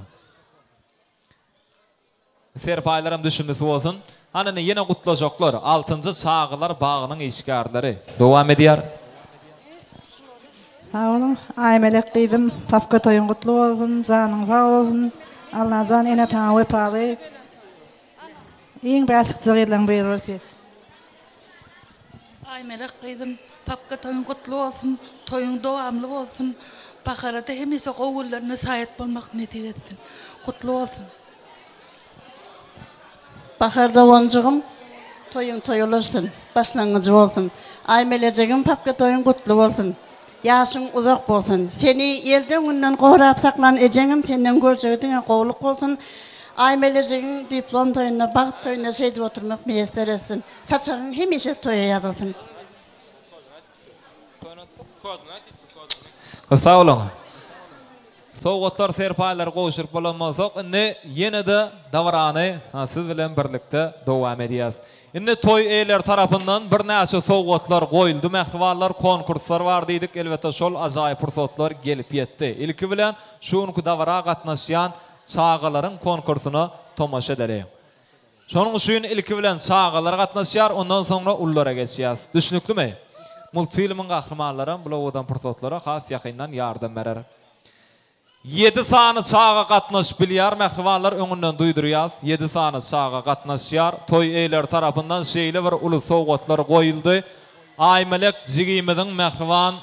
Serpaýlaram düşünmesi bolsun. Anany ýene gutlajaklar, 6-njy çağılar bagynyň işgärleri dowam edýär. Sağolun, aýmelek diýdim, tapka toýun gutly bolsun, janyň sag bolsun. Allah jan ene taňa we pagy. Iň bäsik jygyrlaň berer pet. Aýmelek diýdim, tapka toýun gutly bolsun, toýun dowamly bolsun. Baharata hemisi gowullarına saýat bolmak niyet etdim. Gutly bolsun. Baharda oncugum toyun toyulasın, başlangıcı olsun. Aymelecegim papka toyun gutlu olsun. Yaşın uzak bolsun. Seni elden günden gorap saklan ejeňim senden görjegdiňe gowluk bolsun. Aymelecegim diplom toyuna, baht toyuna şeýdip oturmak meýesler etsin. Saçagyň hemişe toya ýazylsın. Sağ olun. Soğutlar serpaýlar goşuryp bolanmasak, indi ýene de dawarany siz bilen birlikde dowam edýäs. Indi toy eýler tarapyndan bir näçe soğutlar goýuldy, mähriwallar, konkurslar bar diýdik. Elbetde şol ajaýyp pursatlar gelip ýetdi. Ilki bilen şuňky dawara gatnaşýan çağalaryň konkursyna tomaşa edelim. Şonuň üçin ilki bilen çağalar gatnaşýar, ondan soňra ullara geçýäs. Düşnüklümi? Multfilmiň gahrymanlary bulardan pursatlara has ýakyndan ýardam berer. 7 sany çağa gatnaşyp bilýär, mähriwanlar öňünden duýdurýar. 7 sany çağa gatnaşýar. Toy eýler tarapyndan şeýle bir uly sowgatlar goýuldy. Aýmelek jigimiziň mähriwan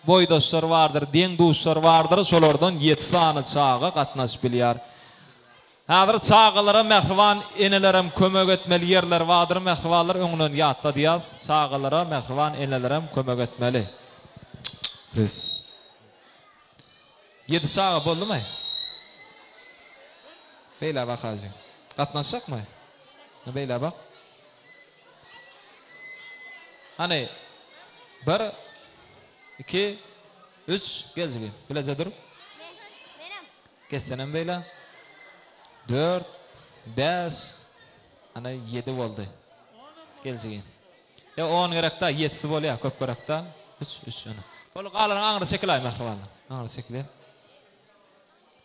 boýdaşlar bardyr, deň duşlar bardyr. Şolardan 7 sany çağa gatnaşyp bilýär. Häzir çağalara mähriwan enelerim kömek etmeli ýerler bardyr. Mähriwanlar öňünden ýatladýar. Çağalara mähriwan enelerim kömek etmeli. Biz 7 sağa boldy mı? Beýle bak hacı. Gatnaşsak mı? Beýle bak. Hani 1 2 3 gezgi. Bileze dur. Kessenem beýle. 4 5 ana 7 boldy. Gezgi. Ya 10 gerekda 7'si bolýar, köp gerekda 3 ana. Bol galan aňyra çekilaý mähriwanlar. Aňyra çekilaý.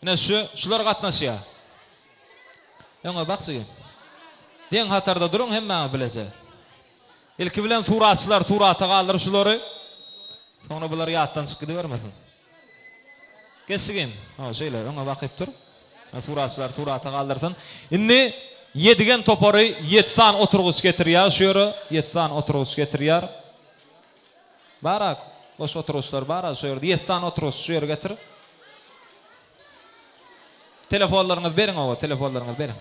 Ine şular gatnaşýar. Ýa-da baksygy. Deň hatarda duruň hemme bileze. Ilki bilen suratçylar surata galdyr şulary. Soňra bular ýatdan çykyp bermesin. Kessigin. Ha, şeýler, oňa bakyp dur. Suratçylar surata galdyrsyn. Indi 7gen topary 7 san oturguç getirýär, şu ýere 7 san oturguç getirýär. Barak, boş oturguçlar bara, şu ýerde 7 san oturguç şu ýere getir. Telefonlarınız berin o, telefonlarınız berin.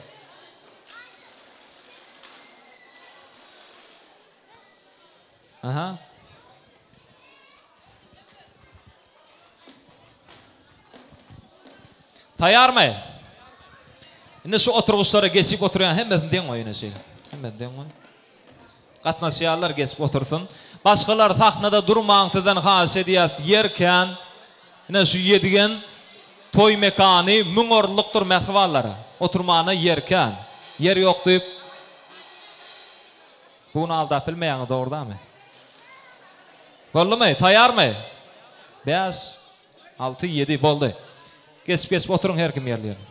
Aha. Tayar mı? Indi şu oturguçlara geçip oturuyan hemmesini deň oýuna şey. Hemme deň oýun. Gatnaşýarlar geçip otursun. Başgalar taxnada durmaň sizden haýyş edýäs. Yerken ine şu ýedigen toy mekany müňorlukdyr mähriwanlara. Oturmana yerken, yer ýok diýip bunu aldap bilmeýän dogurdamy? Boldymy? Taýarmy? 5 6 7 boldy. Geçip oturuň her kim ýerlerine.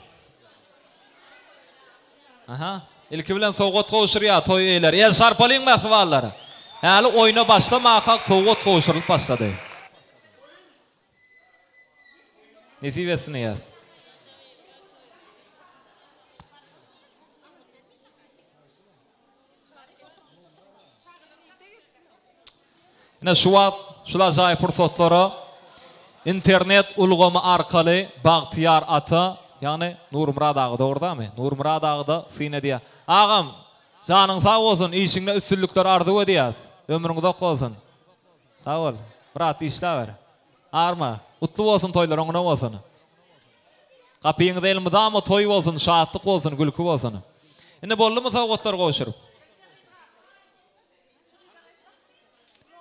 Aha, ilki bilen sowgat goşurýar toy eýler. El şarpalyň mähriwanlara. Häli oýna başlamak sowgat goşuryp başlady. Nesibesini yaz. Ine şu wagt şula jaý pursatlary internet ulgamy arkaly Bagtyar ata, yani Nurmurad ağa dogurdamy? Nurmurad ağa da sine diýär. Agam, janyň sag bolsun, işiňde üstünlükler ardy diýär. Ömrüň uzak bolsun. Sag bol. Murat işler. Arma, utlu bolsun toýlar oňuna bolsun. Kapyňyňda elmydamy toý bolsun, şatlyk bolsun, gülkü bolsun. Ine boldymy sowgatlar goşuryp?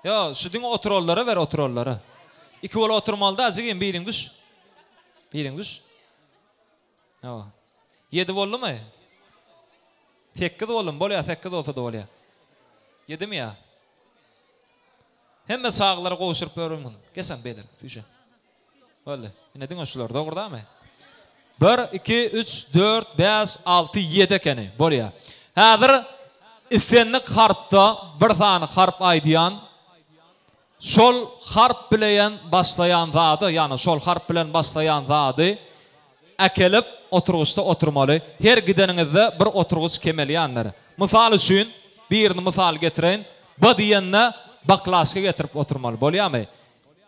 Yo, şu diň oturallara ber oturallara. İki bola oturmalyda azygyn biriň düş. Biriň düş. Yo. 7 boldymy? 8 bolum, bolýar, 8 bolsa da bolýar. 7 mi ya? Hemme sağlara goşuryp berýärmin. Gesen beler, tüşe. Boldy. Ine diň şular dogurdamy? 1, 2, 3, 4, 5, 6, 7 ekeni. Bolýar. Häzir isenlik harpda bir tane harp aýdýan, şol harp bilen başlayan zady, yani şol harp bilen başlayan zady akelip oturuşda oturmaly. Her gideningizde bir oturuş kemelýänler. Mysal üçin birini mysal getirin. Bu diýenne baklaşga getirip oturmaly. Bolýarmy?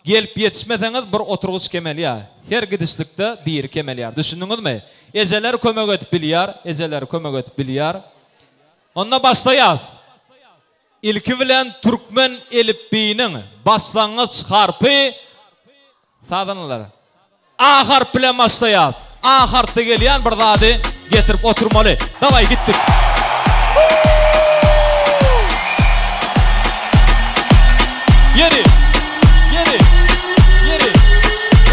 Gelip yetişmeseňiz bir oturuş kemelýär. Her gidişlikde bir kemelýär. Düşündiňizmi? Ejeler kömek etip bilýär, ejeler kömek etip bilýär. Onda başlaýas. İlki bilen Türkmen elifbiiniň başlangyç harpy sadanlar. A harp bilen başlaýar. A harpda gelýän bir zady getirip oturmaly. Daway gitdik. Yeri. Yeri. Yeri.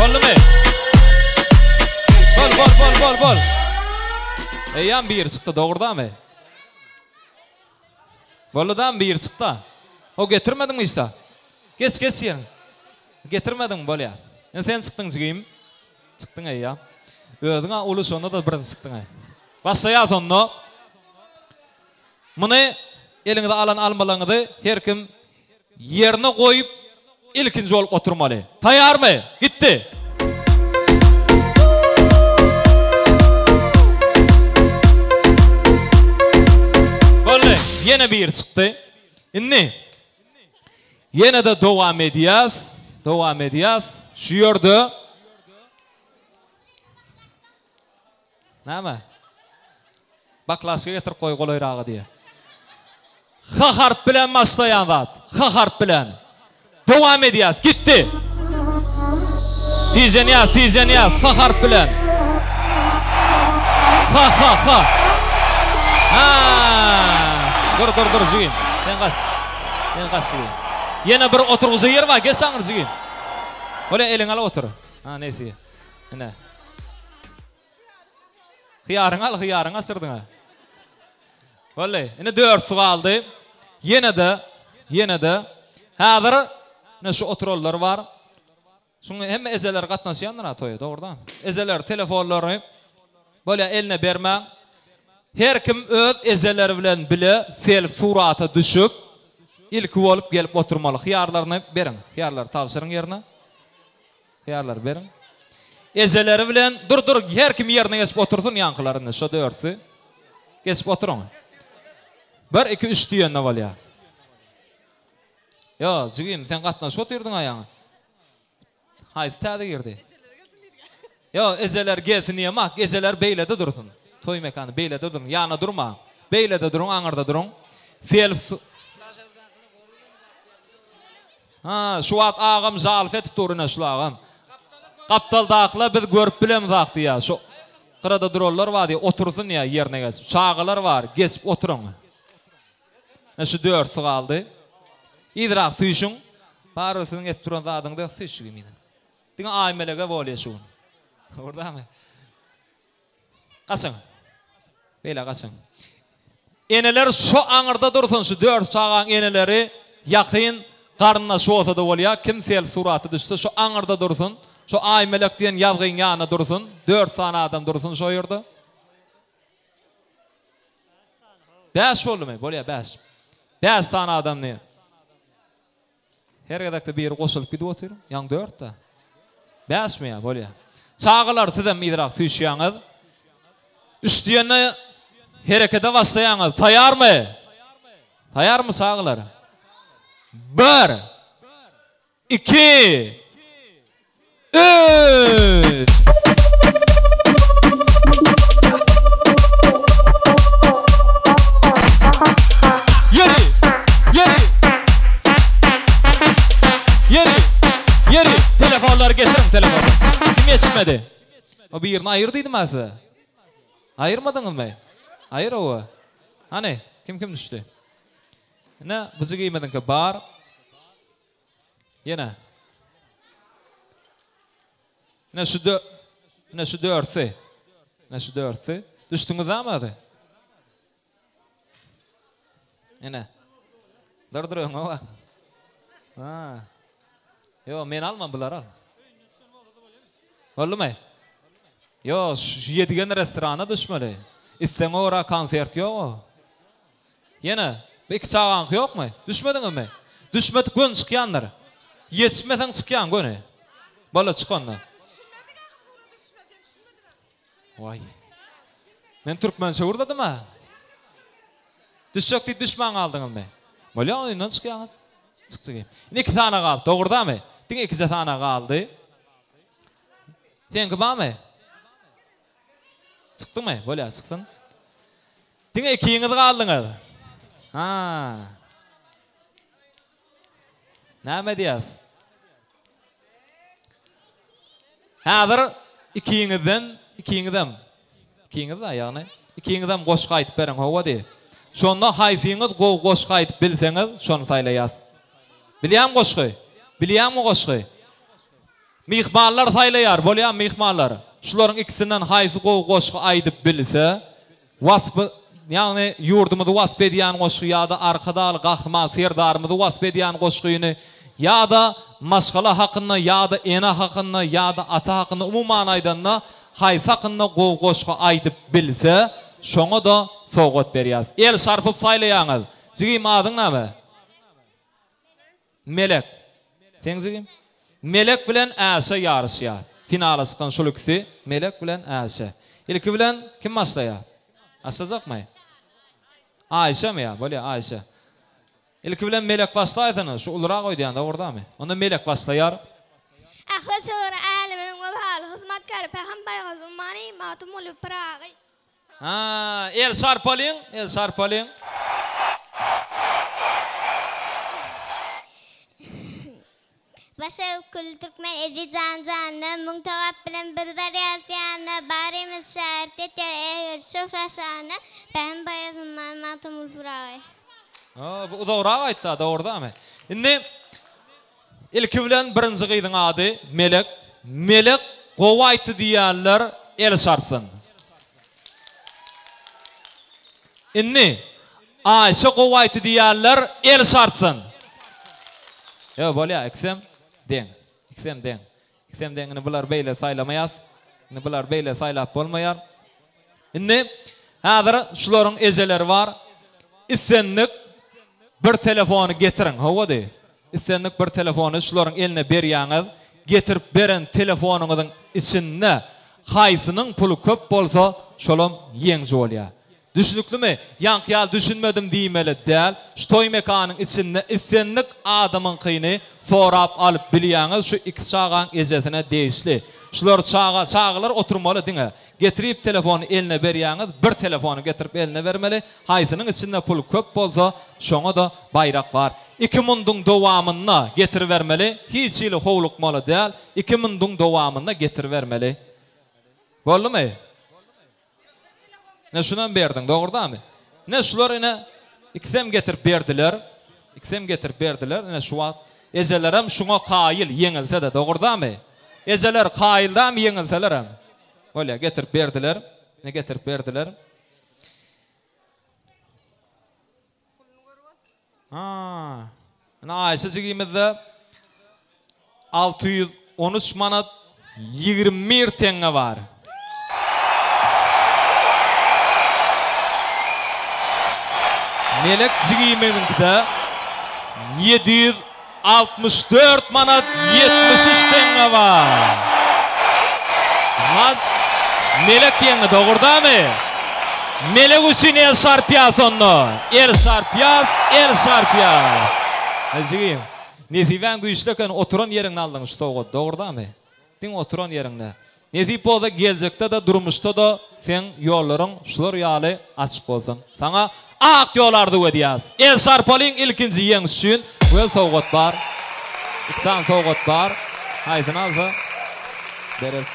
Bolmy? Bol. Eýan bir çykdy, dogurdamy? Boldan bir çykdy. O getirmedin mi işte? Kes ýen. Getirmedin bolýar. Sen çykdyň jigim. Çykdyň eýa. Özüňe uluşanda da birini çykdyň. Başlaýas onda. Muny eliňizde alan almalaňyzy her kim yerine goýup ilkinji bolup oturmaly. Taýarmy? Gitdi. Boldy, ýene bir çykdy. Inni. Ýene de dowam edýäs. Şu ýerde näme? Baklaşga getirip goý golaýragy diýe. Ha harp bilen başlaýan zat. Ha harp bilen. Dowam edýäs. Gitdi. Tijenýäs. Ha harp bilen. Ha. Dur jigim. Ben gaç. Jigim. Ýene bir oturguzy yer bar, gelsaňyz jigim. Bole eliň alyp otur. Ha, näse? Ene. Hıyaryňa sırdyňa. Bole, ene 4 sualdy. Ýene de häzir ne şu oturallar bar. Şuňa hemme ezeler gatnaşýanlar atoýa, dogrudan. Ezeler telefonlary bole eline bermäň. Her kim öz ezeleri bilen bile self surata düşüp ilki bolup gelip oturmaly. Hıyarlaryny beriň. Hıyarlar tapşyryň ýerine. Hıyarlar beriň. Ezeleri bilen dur her kim ýerine geçip otursun ýankylaryny şo dörsi. Geçip oturuň. 1 2 3 diýende bolýar. Yo, jigim sen gatnaşyp oturdun aýaňa. Haýsy täze girdi. Yo, ezeler gelsin ýemak, ezeler beýlede dursun. Toy mekanı beýlede durun, ýana durma. Beýlede durun, aňarda durun. Self. Ha, şu wagt agam zalf etip duruna şu agam. Kaptaldakla biz görüp bilem zaqdy ya. Şu qırada durollar var diye otursun ya yerine geçip. Çağılar var, geçip oturun. Şu 4 sualdy. İdrak suýuşuň barysyn geçip turan zadyňda suýuşy meni. Diňe aýmelege bolýaşyn. Ordamy? Qaçyň. Beýle qaçyň. Eneler şu aňyrda dursun, şu 4 çağan eneleri ýakyn garnyna şosa da bolýar. Kim sel suraty düşse şu aňyrda dursun. Şu aýmelek diýen ýazgyň ýanyna dursun. 4 sana adam dursun şo ýerde. 5 bolmy? Bolýar 5. 5 sana adam ne? Her gadakda bir goşulyp gidip otur. Ýan 4 da. 5 mi ya? Bolýar. Çağılar sizem idrak suýuşýaňyz. Üstüne harekete başlayanız. Tayar mı? Tayar mı sağlar? 1, 2 3 Yeri telefonlar getirin telefonu. Kim yetişmedi? O birini ayırdıydım ben size. Ayırmadınız mı? Ayır o. Hani kim düştü? Ne bizi giymedin ki bar? Yine. Ne şu dörtse. Düştünüz ama hadi. Yine. Durduruyorsun o bak. Ha. Yo men almam bular al. Oldu mu? Yo şu yedigen restorana düşmeli. İsteme ora konsert yok. Yine bir çağan yok mu? Düşmedin mi? Düşmedi gün çıkyanlar. Yetişmeden çıkyan günü. Bala çıkanlar. Vay. Men Türkmençe vurdadım ha. Düşecek değil düşman aldın mı? Bala oyundan çıkyan. Çıktı. İki tane kaldı. Doğru da mı? Dine iki tane kaldı. Diyen kıba mı? Çıktı mı? Böyle çıktın. Dine ikiniz kaldınız. Ha. Ne mi diyaz? Hazır ikinizden yani. İkinizden koşu aytıp verin hava diye. Şonda haysiniz koşu aytıp bilseniz şonu saylayaz. Biliyam koşu. Biliyam mı koşu? Mihmallar saylayar. Boliyam mihmallar. Şuların ikisinden haysi koşu aytıp bilse vasfı yani yurdumuzu vasf ediyen koşu ya da arkadalı kahraman serdarımızı vasf ediyen koşuyunu ya da maşgala hakkında ya da ena hakkında ya da ata hakkında umuman aydanına haysi hakkında koşu aytıp bilse şonu da soğut beriyaz. El şarpıp saylayanız. Zigim adın ne mi? Melek. Sen zigim? Melek bilen Ayşe yarışıyor. Finala çıkan şu lüksü Melek bilen Ayşe. İlki bilen kim başlaya? Asacak mı? Ayşe mi ya? Böyle Ayşe. İlki bilen Melek başlaydınız. Şu ulura koydu da orada mı? Onda Melek başlayar. Arkadaşlar alemin ve bahal hizmetkar peygamber Ummani matumul Prağı. Ha, el sarpalın. Başa kul Türkmen edi canı muntagap bilen bir dariyatiyana barimiz şartet eğer şofraşana peygamber Ummani matumul Prağı. Bu doğru aytta da orada mı? Şimdi ilki bilen birinci gıydın adı Melek. Melek kovaytı diyenler el sarpsın. Inni Ayşe kovaytı diyenler el sarpsın. Ya böyle ya iksem den. İksem den. Bunlar beyle saylamayaz. Bunlar beyle saylap olmayar. Inni hazır şuların ezeleri var. İstenlik bir telefonu getirin. Hava de. İstenlik bir telefonu şuların eline beriyaniz. Getirip beren telefonunuzun içinde haysının pulu köp bolsa şolum yengzi olya. Düşünüklü mü? Yankıyal düşünmedim diyemeli değil. Şu toy mekanın içinde istenlik adamın kıyını sorap alıp biliyaniz şu iki çağın ezetine değişli. Şular çağılar oturmalı dine. Getirip telefonu eline beriyaniz bir telefonu getirip eline vermeli. Haysının içinde pul köp bolsa şona da bayrak var. 2000'dün devamına getir vermeli. Hiç ili hovlukmalı değil. 2000'dün devamına getir vermeli. Oldu mu? Ne şundan berdin, doğru da mı? Ne şular yine ikisem getirip berdiler. Ne şu an ezelerim şuna kail yenilse de doğru da mı? Ezeler kailda mı yenilselerim? Öyle getirip berdiler. Ne getirip berdiler? Ayşe zigimizde 613 manat 21 tenge var. Melek zigimizde 764 manat 73 tenge var. Znat Melek yenge doğru da mı? Melek için el sarpiyas onu. El sarpiyas. Zigim. Nesiben güýçleken oturan ýeriňi aldyň şu togat, dogurdamy? Diň oturan ýeriňde. Nesip bolsa geljekde de durmuşda da sen ýollaryň şular ýaly açyk bolsun. Sana ak ýollardy ödýäs. El Şarpalyň ilkinji ýeňiş üçin bu sowgat bar. İksan sowgat bar. Haýsyn alsa beres.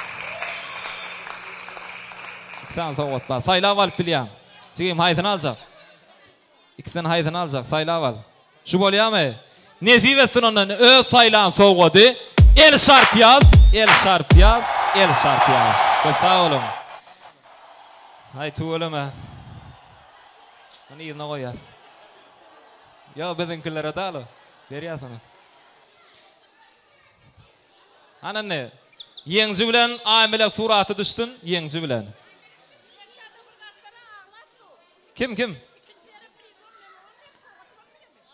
İksan sowgat bar. Saýlap alyp bilýän. Sigim haýsyn aljak. İkisen haýsyn aljak, saýlap al. Şu bolýarmy? Nesibe sunundan öz saylan sowgaty El Şarpyaz, El Şarpyaz, El Şarpyaz. Çok sağ olun. Hay tuğulama. Onu yerine koyas. Ya bizimkilere dağlı. Beriyasana. Ananne. Yeňji bilen aýmelek suraty düşdün, yeňji bilen. Kim?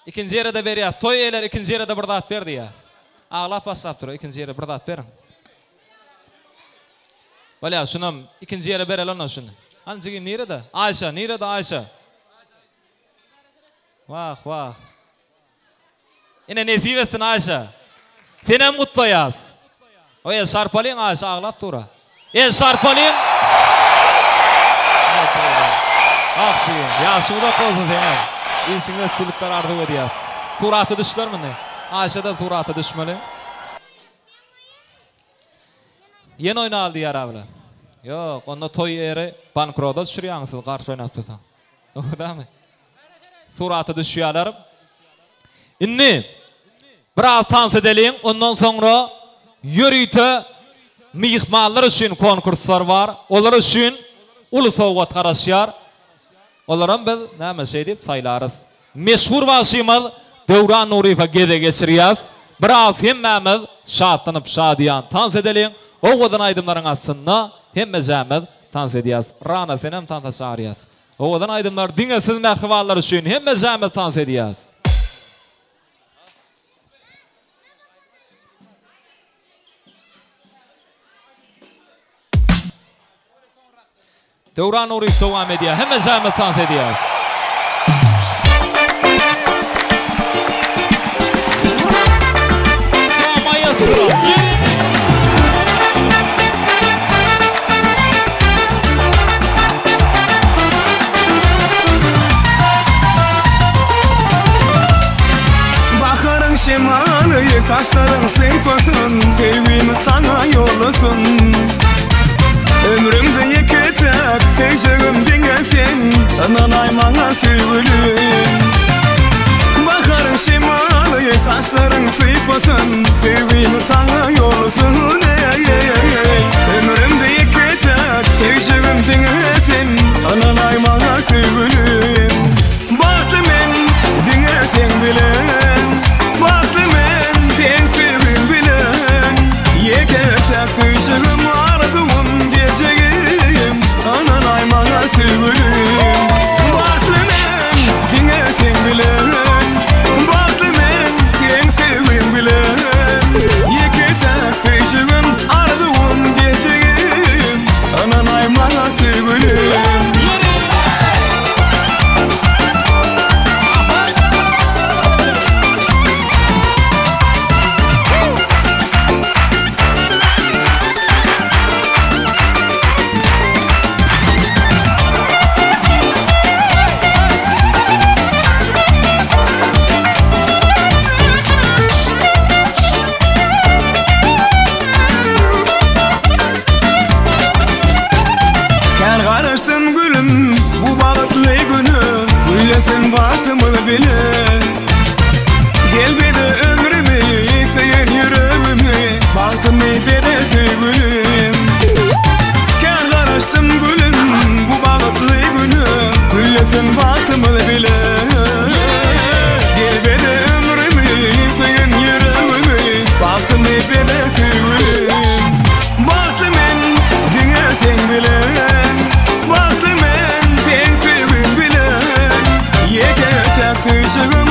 İkinci yere de beriyaz. Toy eyler ikinci yere de bir dat berdi ya. Ağlap basap dur. İkinci yere bir dat berin. Balya şunam ikinci yere berel ona şunu. Hancıgim nerede? Ayşe. Nerede Ayşe? Vah. Yine nesibesin Ayşe. Sene mutlu yaz. O El Şarpalyň Ayşe ağlap dura. El Şarpalyň. Aksiyim. Ya şurada kozun sene. İşine silipler ardı ödüyor. Suratı düşler mi ne? Ayşe'de suratı düşmeli. Yeni oyna aldı yer abla. Yok, onda toy yeri bankroda düşürüyorsunuz karşı oynap tutan. Doğru değil mi? Suratı düşüyorlar. İnni biraz sans edelim. Ondan sonra yürüyte mihmanlar için konkurslar var. Onlar için ulu sowgat garaşyar. Olaram biz näme şey dip saylarız. Meşhur waşymyz Döwran Nuriýew gede geçirýäs. Biraz hemmemiz şatlanyp şadiýan tans edelim. O godan aýdymlaryň aslynda hemmemiz tans edýäs. Rana senem tans şaryýas. O godan aýdymlar diňesiz mähriballar üçin hemmemiz tans edýäs. Döwran Nuriýew dowam edýär. Hemme jamy tans edýär. Samaya sıra. Baharın şemalı, saçların seypasın, sevgimi sana yollasın. Ömrümde yeketep, sevcegim dingesin, ananay mana sevgilim. Baharın şemalı, saçların sıypasın, sevgimi sana yollasın. Ömrümde yeketep, sevcegim dingesin, ananay mana sevgilim. Bahtlı men, dingesin bilen, bahtlı men, sen sevgim bilen. Yeketep, sevcegim ardımın gecegim, ananay mana sevgilim. Bahtlı men, dingesin bilen, bahtlı men, sen sevgim bilen. Yeketep, sevcegim ardımın gecegim, ananay mana sevgilim. Sen batımı bile Gelmedi ömrümü Seyen yüreğimi Batımı bile sevgilim Gel karıştım gülüm Bu bağıtlı günü Gülesin batımı bile Gelmedi ömrümü Seyen yüreğimi Batımı bile sevgilim Bahtlı men dinlesin bilen Bahtlı men sen sevgin bilen Yeketep sevgim